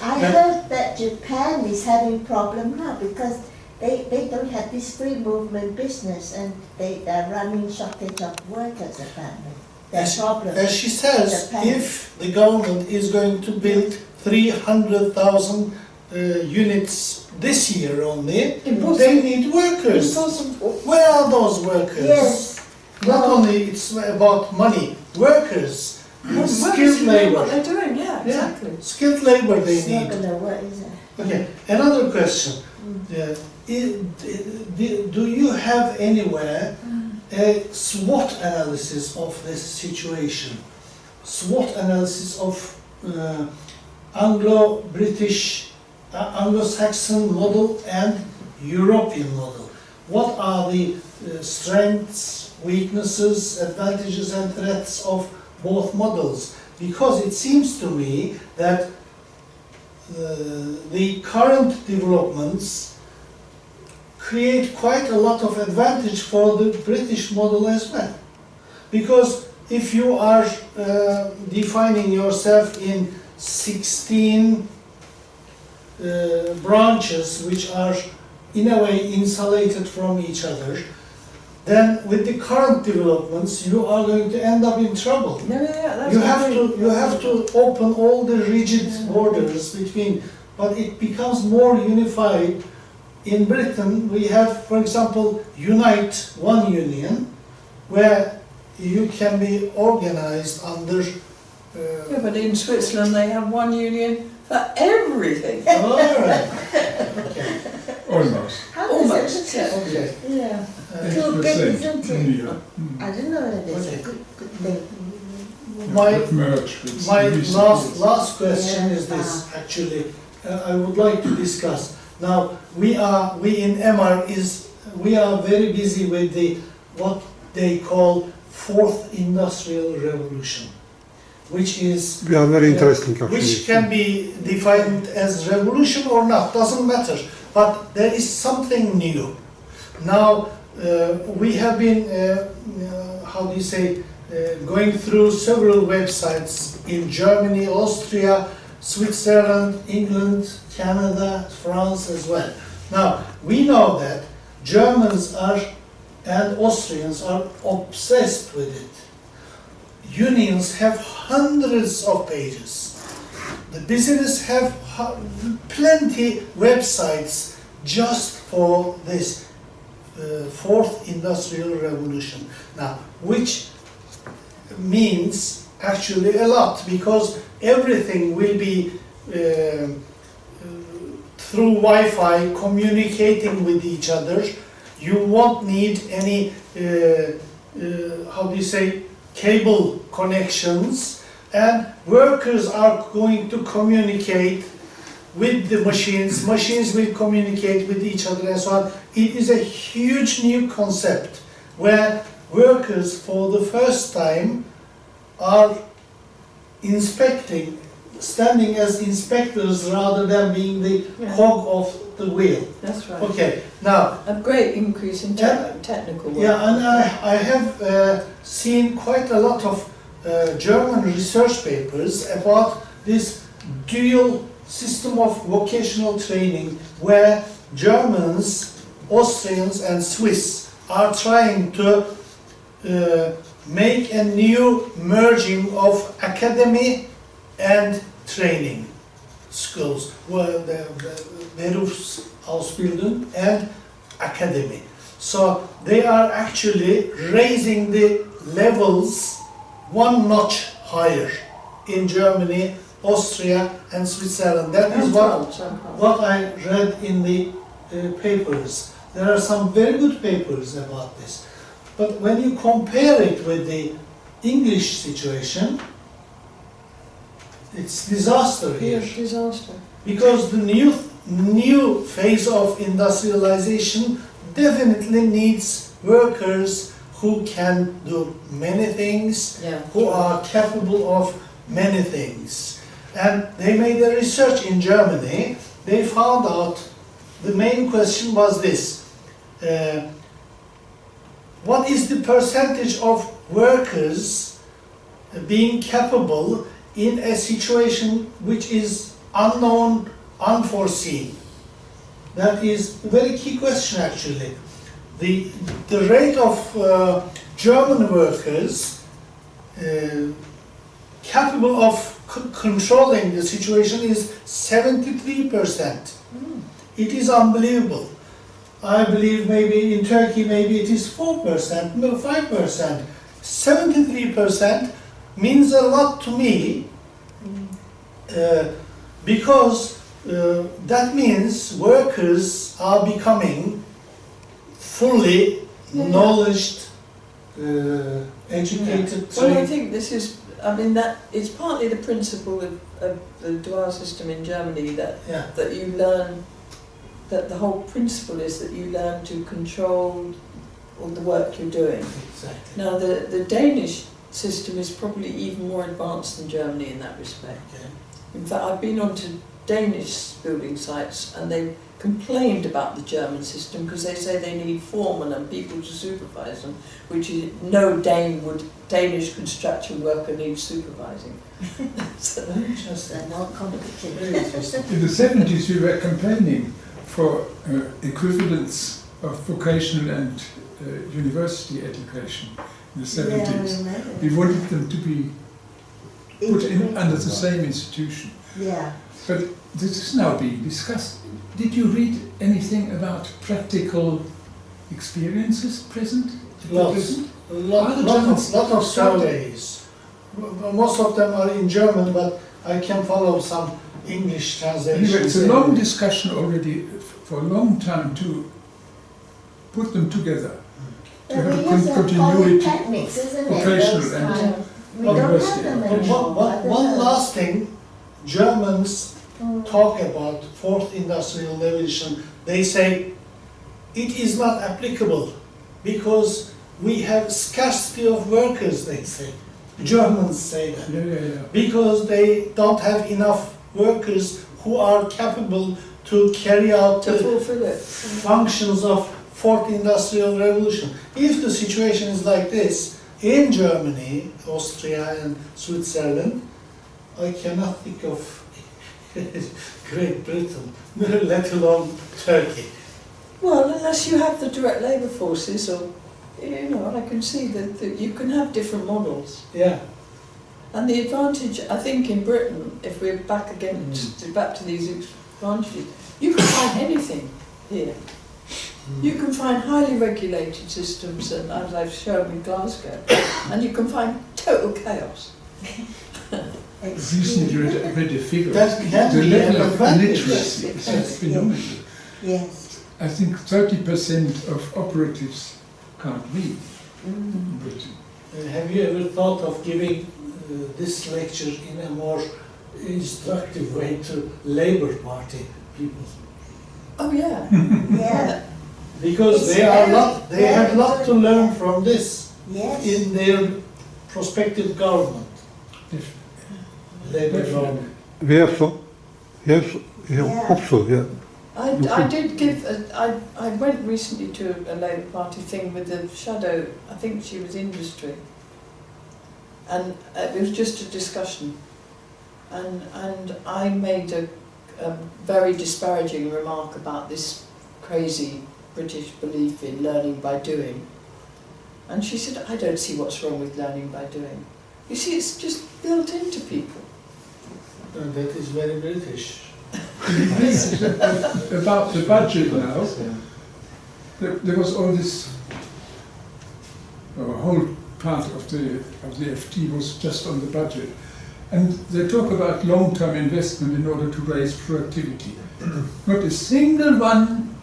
I heard that Japan is having problem now because they don't have this free movement business, and they're running shortage of workers apparently. As she says, if the government is going to build 300,000 units this year only, they need workers. Where are those workers? Yes. Not only it's about money, workers, skilled labor. What they're doing, yeah, exactly. Yeah, skilled labor they It's need. not gonna work, is it? Okay, another question. Do you have anywhere a SWOT analysis of this situation? SWOT analysis of Anglo-British, Anglo-Saxon model and European model. What are the strengths, weaknesses, advantages and threats of both models? Because it seems to me that the current developments create quite a lot of advantage for the British model as well. Because if you are defining yourself in 16 branches which are in a way insulated from each other, then with the current developments you are going to end up in trouble. That's You have to open all the rigid borders between, but it becomes more unified. In Britain we have, for example, Unite One Union, where you can be organized under yeah, but in Switzerland they have one union for everything. all right. Okay. Almost. How Almost, is it? Okay. Yeah. It's Too the big, same isn't in it? Europe. I don't know whether it's Okay. a good thing. My It merged with My recent years. last question Yeah. is this, actually, I would like to discuss. Now, we in EMAR we are very busy with what they call fourth industrial revolution, which is We are very interesting actually. which can be defined as revolution or not, doesn't matter. But there is something new. Now, we have been, how do you say, going through several websites in Germany, Austria, Switzerland, England, Canada, France as well. Now, we know that Germans and Austrians are obsessed with it. Unions have hundreds of pages. The business have plenty websites just for this fourth industrial revolution. Now, which means actually a lot, because everything will be through Wi-Fi communicating with each other. You won't need any, how do you say, cable connections, and workers are going to communicate with the machines, machines will communicate with each other and so on. It is a huge new concept where workers for the first time are inspecting, standing as inspectors rather than being the cog of the wheel. That's right. Okay, now, A great increase in technical work. yeah, and I have seen quite a lot of German research papers about this dual system of vocational training where Germans, Austrians and Swiss are trying to make a new merging of academy and training schools, well, the Berufsausbildung and academy. So they are actually raising the levels one notch higher in Germany, Austria and Switzerland. That is what I read in the papers. There are some very good papers about this. But when you compare it with the English situation, it's disaster here. Huge disaster. Because the new phase of industrialization definitely needs workers who can do many things, Yeah. who are capable of many things. And they made a research in Germany. They found out the main question was this. What is the percentage of workers being capable in a situation which is unknown, unforeseen? That is a very key question actually. The rate of German workers capable of controlling the situation is 73%. It is unbelievable. I believe maybe in Turkey maybe it is 4%, no 5%. 73% means a lot to me because that means workers are becoming fully knowledged, educated, Well, I trained. think this is I mean, that it's partly the principle of the dual system in Germany that that you learn, that the whole principle is that you learn to control all the work you're doing. Exactly. Now, the Danish system is probably even more advanced than Germany in that respect. Okay. In fact, I've been onto Danish building sites and they've complained about the German system because they say they need foremen and people to supervise them, which is, no Danish construction worker needs supervising. So, They're more complicated. In the 70s, we were campaigning for equivalence of vocational and university education. In the 70s, we wanted them to be put in under the same institution. Yeah. But this is now being discussed. Did you read anything about practical experiences present? Lots. A lot of surveys. Most of them are in German, but I can follow some English translations. Anyway, it's a long discussion already for a long time to put them together. To have a continuity, vocational and we don't have them anymore. One last thing, Germans talk about fourth industrial revolution. They say it is not applicable because we have scarcity of workers, they say. Germans say that. Because they don't have enough workers who are capable to carry out the functions of fourth industrial revolution. If the situation is like this in Germany, Austria and Switzerland, I cannot think of Great Britain, let alone Turkey. well, unless you have the direct labour forces, or you know, I can see that you can have different models. Yeah. And the advantage, I think, in Britain, if we're back again back to these advantages, you can find anything here. You can find highly regulated systems, and as I've shown in Glasgow, and you can find total chaos. Recently read a figure. That can The be level an of advantage. illiteracy is phenomenal. Yes. I think 30% of operatives can't read in Britain. Have you ever thought of giving this lecture in a more instructive way to Labour Party people? Oh yeah. Yeah. Because they have a lot to learn from this in their prospective government. Labour government. We have some. Yes, I hope so. Yeah. I did give. I went recently to a Labour Party thing with the shadow. I think she was industry, and it was just a discussion, and I made a very disparaging remark about this crazy British belief in learning by doing, and she said, "I don't see what's wrong with learning by doing. You see, it's just built into people." And that is very British. About the budget now, there was all this, a whole part of the FT was just on the budget. And they talk about long-term investment in order to raise productivity. Not a single one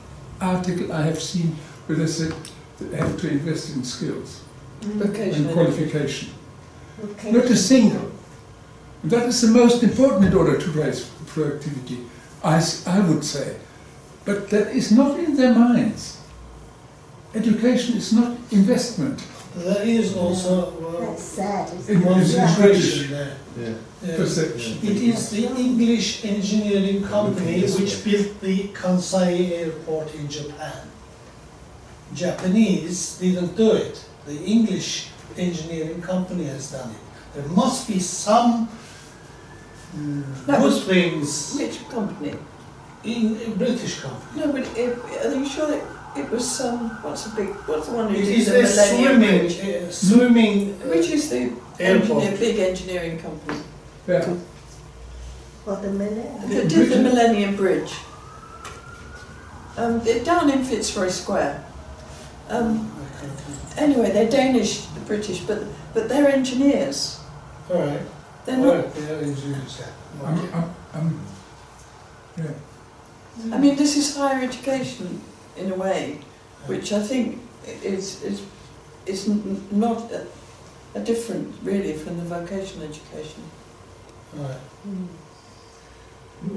article I have seen where they said they have to invest in skills and qualification. Not a single. That is the most important in order to raise productivity, I would say. But that is not in their minds. Education is not investment. There is also That's sad. concentration there. Perception. It is the English engineering company which built the Kansai airport in Japan. Japanese didn't do it. The English engineering company has done it. There must be some good things Which company? in a British company. No, but are you sure it was what's the one who It did is the a Millennium Bridge? swimming Which is the airport. big engineering company Yeah. For the millennium. that did the Millennium Bridge? They're down in Fitzroy Square. Anyway, they're Danish, the British, but they're engineers. All right. They're not. They are engineers. Yeah. I mean, this is higher education in a way, which I think is not are different, really, from the vocational education. Right.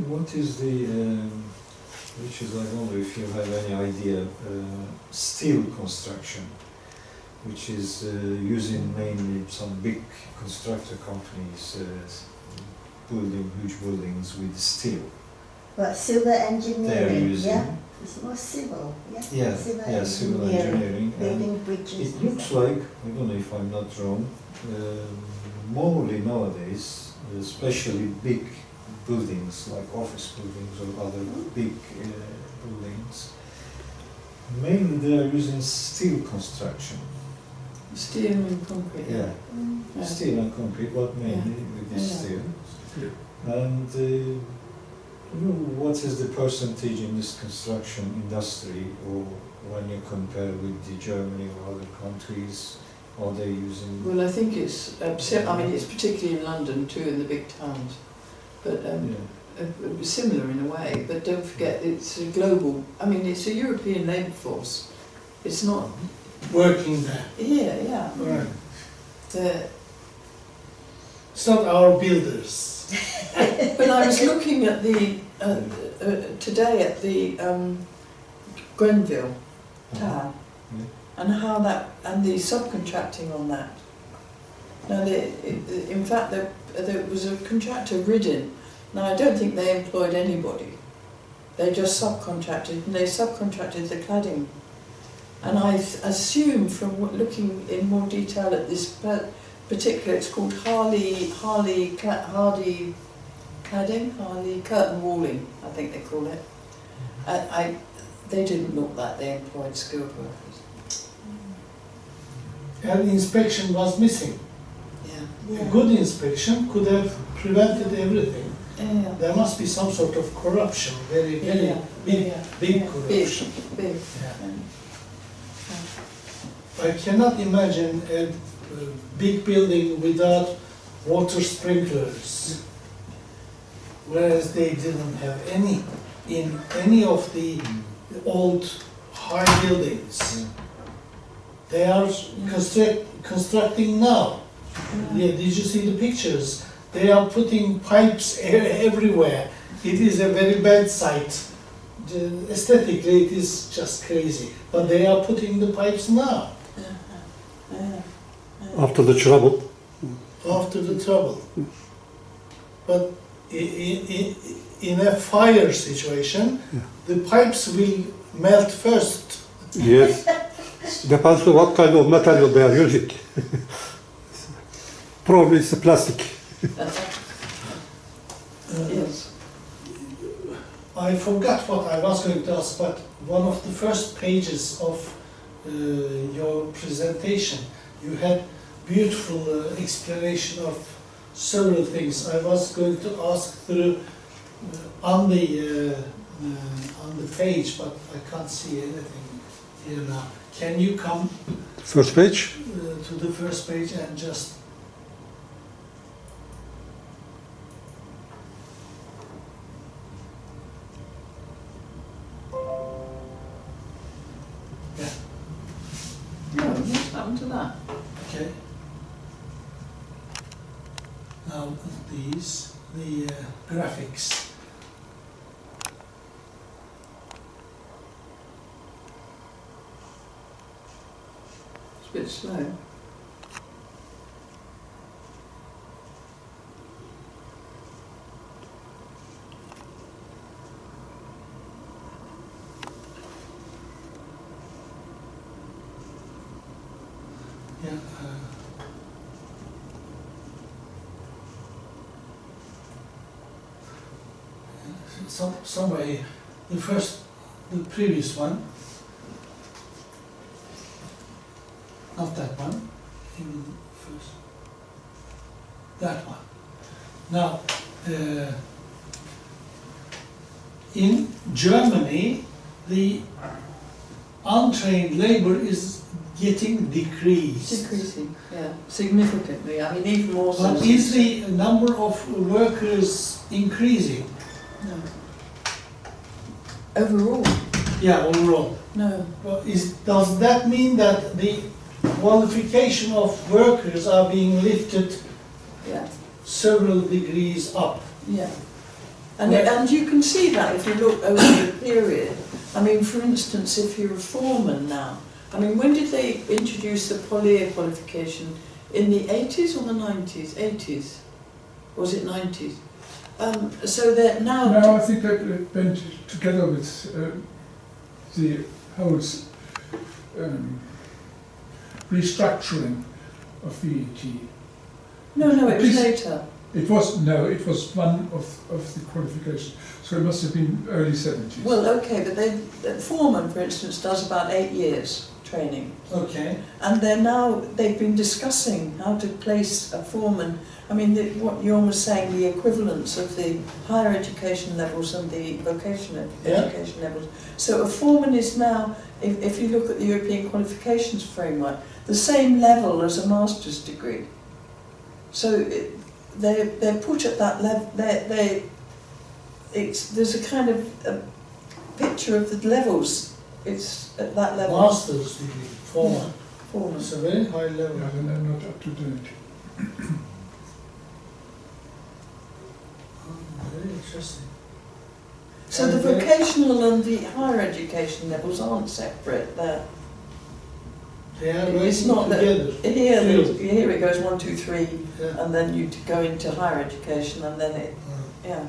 What is the, which is, I wonder if you have any idea, steel construction, which is using mainly some big constructor companies building huge buildings with steel. But civil They're engineering, using, yeah? It's more civil, yeah? yeah, civil engineering. And building bridges. it looks like, I don't know if I'm not wrong, normally nowadays, especially big buildings like office buildings or other big buildings, mainly they are using steel construction. Steel and concrete. Yeah, Yeah. steel and concrete, but mainly with this Yeah. steel. And what is the percentage in this construction industry, or when you compare with the Germany or other countries, are they using? Well, I think it's, I mean, it's particularly in London too, in the big towns, but similar in a way. But don't forget, it's a global, I mean, it's a European labour force. It's not Working there. yeah. Right. The, It's not our builders. but I was looking at the today at the Grenville town, and how that, and the subcontracting on that. Now, in fact, there was a contractor, Ridden. Now, I don't think they employed anybody. They just subcontracted, and they subcontracted the cladding. And I assume from looking in more detail at this particular, it's called Hardy cladding, Harley curtain walling, I think they call it. They didn't look like they employed skilled workers. And inspection was missing. Yeah. A good inspection could have prevented everything. Yeah. There must be some sort of corruption, very big corruption. Big. Yeah. I cannot imagine a big building without water sprinklers, whereas they didn't have any in any of the old high buildings. They are constructing now. Yeah, did you see the pictures? They are putting pipes everywhere. It is a very bad sight. Aesthetically, it is just crazy. But they are putting the pipes now. After the trouble. After the trouble. But in a fire situation, the pipes will melt first. Yes. Depends on what kind of material they are using. Probably it's plastic. Yes. I forgot what I was going to ask, but one of the first pages of your presentation, you had beautiful explanation of several things. I was going to ask through on the page, but I can't see anything here now. Can you come First page? to the first page and just No, what's happened to that? okay? Now these, the graphics. It's a bit slow. Yeah. Somewhere here. The previous one, not that one, even first, that one. Now, in Germany, the untrained labor is getting decreased. Decreasing, yeah, significantly. I mean, even more so. But is the number of workers increasing? No. Overall? Yeah, overall. No. Well, does that mean that the qualification of workers are being lifted Yeah, several degrees up. yeah. And you can see that if you look over the period. I mean, for instance, if you're a foreman now, I mean, when did they introduce the poly qualification? In the 80s or the 90s? 80s? Or was it 90s? So that now... No, I think that it went together with the whole restructuring of VAT. No, it was later. It was one of the qualifications. So it must have been early 70s. Well, okay, but the foreman, for instance, does about 8 years training. Okay. And they've been discussing how to place a foreman. I mean, what you're almost saying, the equivalence of the higher education levels and the vocational education levels. So a foreman is now, if you look at the European qualifications framework, the same level as a master's degree. So they're put at that level. There's a kind of a picture of the levels. It's at that level. Master's degree, foreman. Foreman. It's a very high level. Yeah, they're not up to date. Very interesting. So the vocational and the higher education levels aren't separate there. They are It's working not that together. here it goes 1, 2, 3, Yeah. and then you go into higher education, and then it, yeah.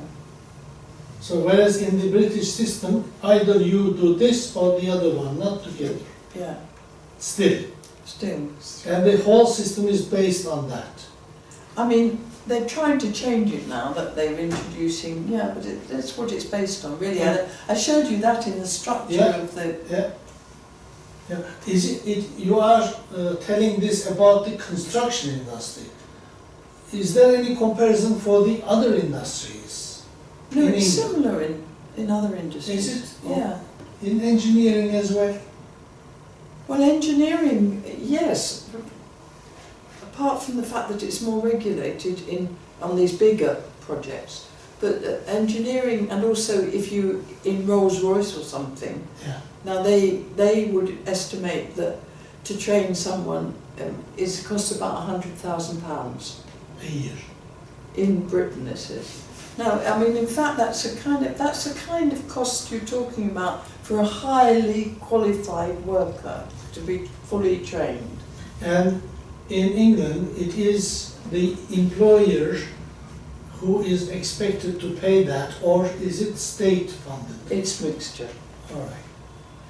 So whereas in the British system, either you do this or the other one, not together. Yeah, Still. still. And the whole system is based on that. I mean, they're trying to change it now that they're introducing, yeah, but that's what it's based on, really. Yeah. I showed you that in the structure Yeah. of the... Yeah. Yeah. You are telling this about the construction industry. Is there any comparison for the other industries? No, in it's England? similar in other industries. Is it? Yeah. In engineering as well? Well, engineering, yes. Apart from the fact that it's more regulated on these bigger projects, but engineering, and also if you in Rolls-Royce or something, Yeah. now they would estimate that to train someone costs about £100,000 A year. in Britain. This is. Now, I mean, in fact, that's a kind of cost you're talking about for a highly qualified worker to be fully trained. And in England, it is the employer who is expected to pay that, or is it state funded? It's mixture. All right.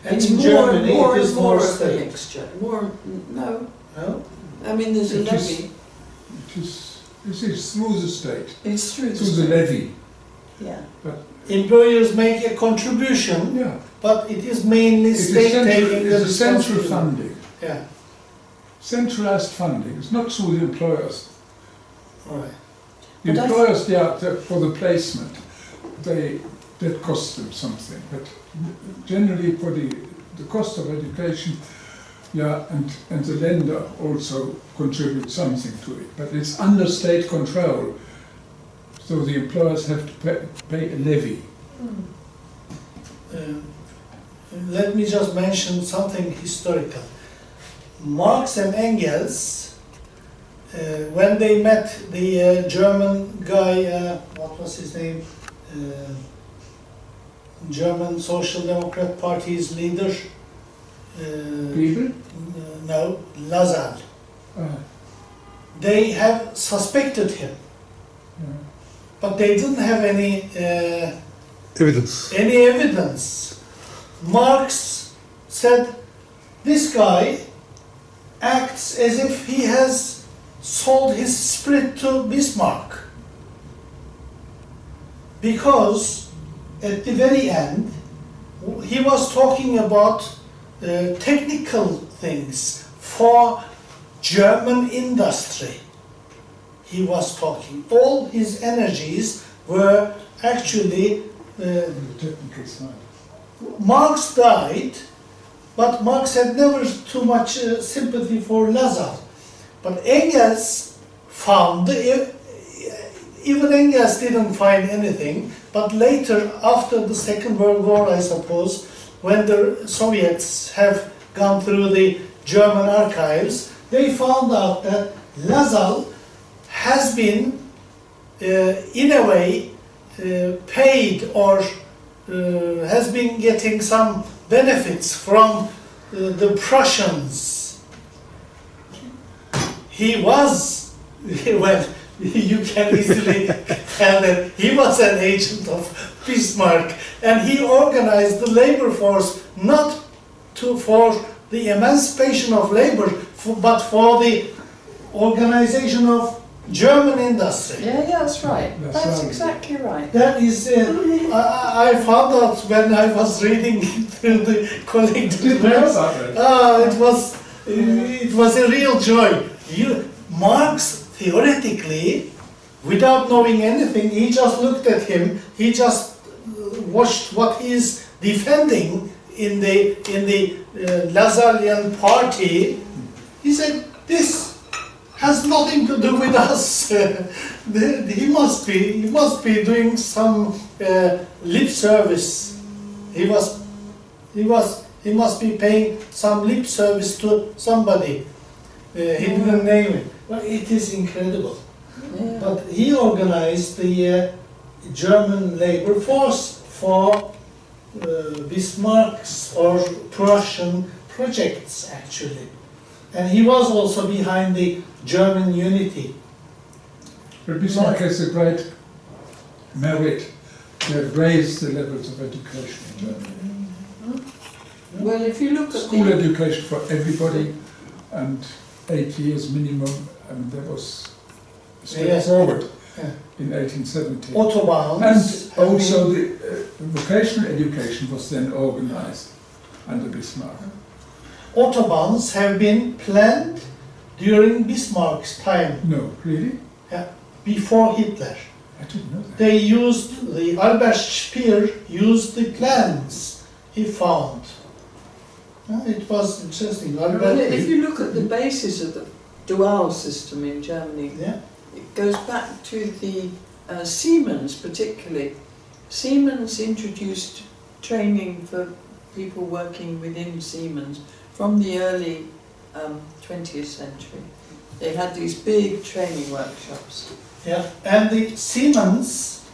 And It's in Germany, more it is more of a state. mixture. No. No? I mean, there's a It is- levy. It is through the state, It's through the through the state. levy. Yeah. Employers make a contribution, Yeah. but it is mainly It is state taking the it's a central responsibility. funding, Yeah. centralized funding. It's not through the employers. All right. The But I employers, for the placement, that costs them something. But generally, for the cost of education, yeah, and the lender also contributes something to it. But it's under state control, so the employers have to pay a levy. Let me just mention something historical. Marx and Engels, when they met the German guy, what was his name? German Social Democrat Party's leader. People? No, Lazar. They have suspected him, but they didn't have any Evidence. evidence. Marx said, this guy acts as if he has sold his spirit to Bismarck. Because at the very end, he was talking about technical things for German industry. He was talking. All his energies were actually The technical side. Marx died, but Marx had never too much sympathy for Lazar. But Engels found, even Engels didn't find anything, but later, after the Second World War, I suppose, when the Soviets have gone through the German archives, they found out that LASALE has been, in a way, paid or has been getting some benefits from the Prussians. He was, well, you can easily tell that he was an agent of Bismarck, and he organized the labor force not for the emancipation of labor, but for the organization of German industry. Yeah, that's right. That's exactly right. That is, I found out when I was reading through the collected works. It was a real joy. Marx, theoretically, without knowing anything, he just looked at him, he just watched what he is defending in the Lasalian party. He said, this has nothing to do with us. He must be doing some lip service. He must be paying some lip service to somebody. He didn't name it. Well, it is incredible. Yeah. But he organized the German labor force for Bismarck's or Prussian projects, actually. And he was also behind the German unity. But Bismarck has a great merit to have raised the levels of education in Germany. Well, if you look at School education for everybody and 8 years minimum, I mean, that was straightforward in 1870. Autobahns. And also the vocational education was then organized under Bismarck. Autobahns have been planned during Bismarck's time. No, really? Yeah, before Hitler. I didn't know that. They used, the Albert Speer used the plans he found. It was interesting. Well, if you look at the basis of the dual system in Germany, it goes back to the Siemens particularly. Siemens introduced training for people working within Siemens from the early 20th century. They had these big training workshops. Yeah, and the Siemens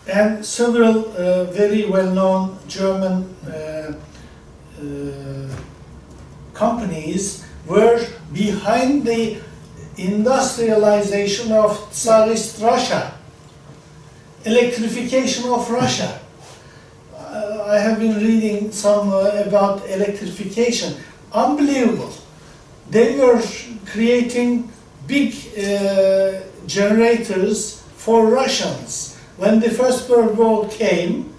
and several very well-known German companies were behind the industrialization of Tsarist Russia, electrification of Russia. I have been reading some about electrification. Unbelievable. They were creating big generators for Russians. When the First World War came,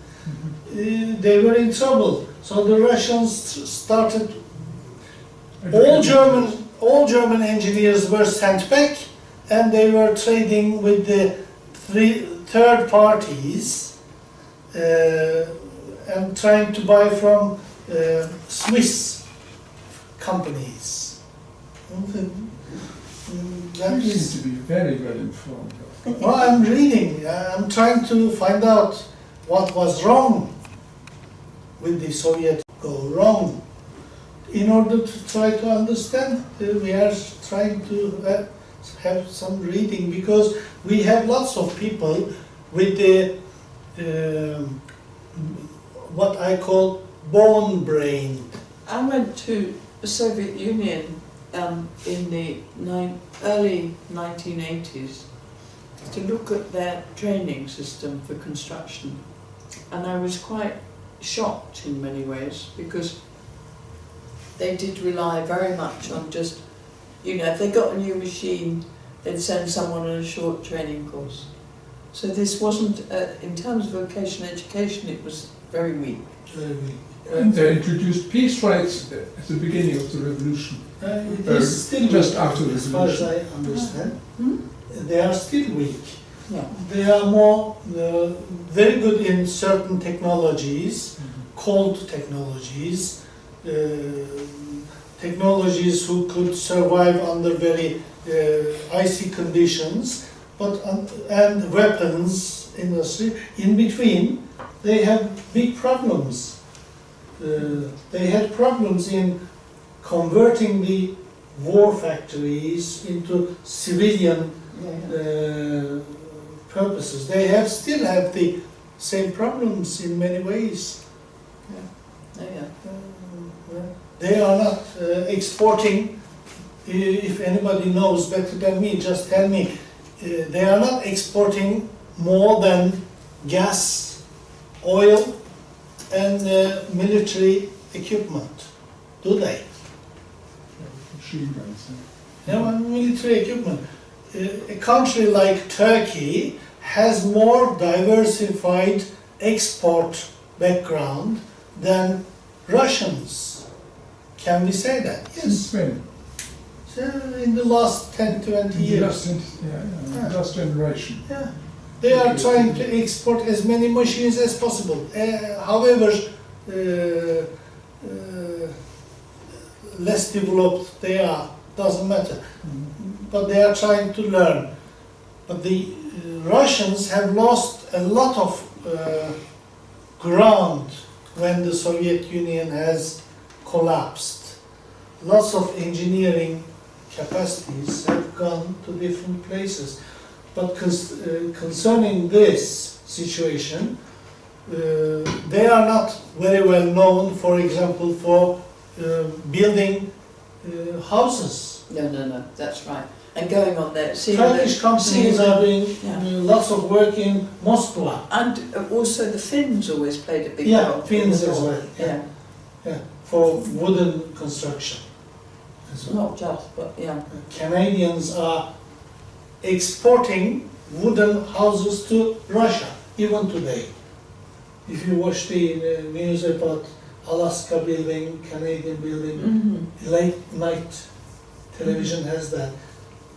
they were in trouble. So the Russians started, all German engineers were sent back, and they were trading with the third parties and trying to buy from Swiss companies. You seem to be very well informed. Well, I'm reading, I'm trying to find out what was wrong with the Soviet go wrong. In order to try to understand, we are trying to have some reading, because we have lots of people with the what I call bone brain. I went to the Soviet Union in the early 1980s to look at their training system for construction, and I was quite shocked in many ways, because they did rely very much on just, if they got a new machine, they'd send someone on a short training course. So this wasn't, in terms of vocational education, it was very weak. Very weak. And they introduced peace rights at the beginning of the revolution. It is still just weak, after the as far as I revolution. understand. They are still weak. Yeah. They are more very good in certain technologies, cold technologies, technologies who could survive under very icy conditions, but and weapons industry. In between, they have big problems. They had problems in converting the war factories into civilian purposes. They still have the same problems in many ways. They are not exporting, if anybody knows better than me, just tell me, they are not exporting more than gas, oil, and military equipment, do they? Machine guns. Yeah, well, military equipment. A country like Turkey has more diversified export background than Russians. Can we say that? Since when? So in the last 10, 20 years. Last generation. Yeah. They are trying to export as many machines as possible. However, less developed they are, doesn't matter. But they are trying to learn. But the Russians have lost a lot of ground when the Soviet Union has collapsed. Lots of engineering capacities have gone to different places. But concerning this situation, they are not very well known, for example, for building houses. No, that's right. And going on there, Turkish companies are doing lots of work in Moscow. And also the Finns always played a big role. Yeah, Finns as well. Yeah. For wooden construction. Not just, but yeah. Canadians are exporting wooden houses to Russia, even today. If you watch the news about Alaska building, Canadian building, late night television has that.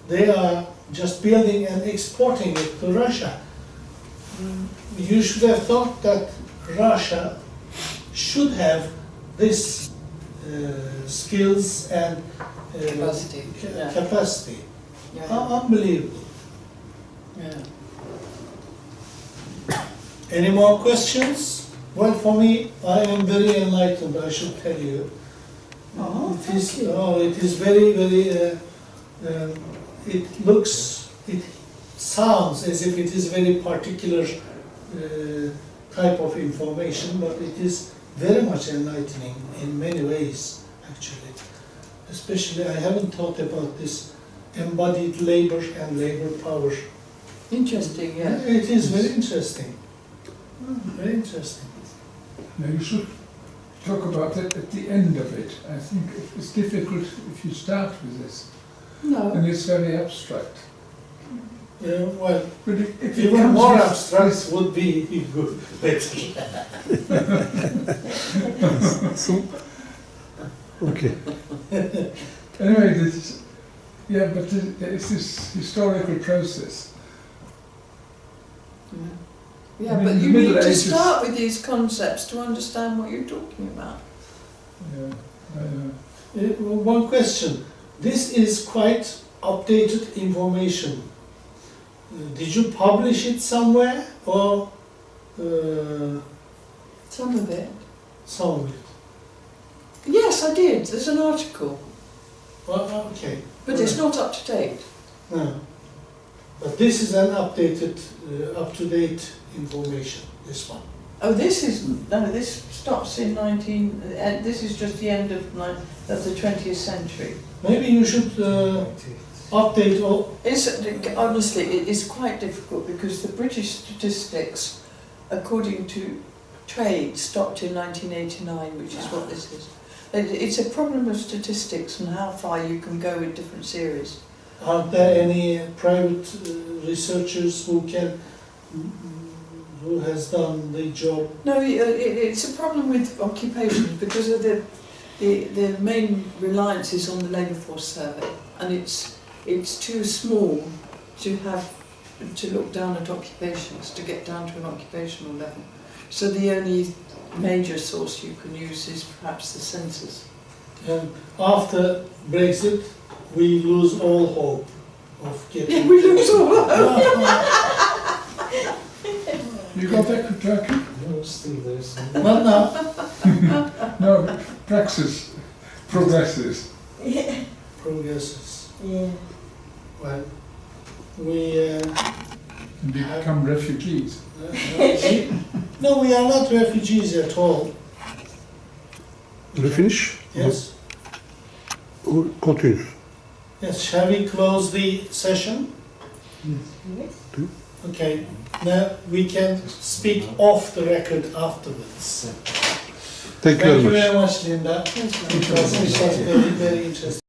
They are just building and exporting it to Russia. You should have thought that Russia should have this skills and capacity. Unbelievable. Yeah. Any more questions? Well, for me, I am very enlightened, I should tell you. It is very, very, it sounds as if it is very particular type of information, but it is very much enlightening in many ways, actually. Especially, I haven't thought about this embodied labor and labor power. Interesting, yeah. It is very interesting. Very interesting. Now you should talk about that at the end of it. I think it's difficult if you start with this. No. And it's very abstract. Yeah, well, But if it even comes more with abstract would be good, better. So, okay. Anyway, but there is this historical process. Yeah, I mean, but in the you need Middle to Ages- start with these concepts to understand what you're talking about. One question. This is quite updated information. Did you publish it somewhere or Some of it. some of it? Yes, I did. There's an article, Well, okay. but it's not up to date. No. But this is an updated, up-to-date information, this one. Oh, this isn't. No, this stops in this is just the end of the 20th century. Maybe you should update all. Honestly, it is quite difficult because the British statistics, according to trade, stopped in 1989, which is what this is. It's a problem of statistics and how far you can go with different series. Are there any private researchers who has done the job? No, it's a problem with occupations because of the main reliance is on the labour force survey, and it's too small to look down at occupations, to get down to an occupational level. So the only major source you can use is perhaps the census. After Brexit, we lose all hope of getting. Yeah, we lose all hope. You got back to Turkey? No, still there's some. Not now. No, Praxis. progresses. progresses. Yeah. Well, we And become refugees. no, we are not refugees at all. We finish? Yes. Or continue? Yes. Shall we close the session? Yes. Okay. Now we can speak off the record afterwards. Thank you very Thank you much. very much, Linda. It was very, very interesting.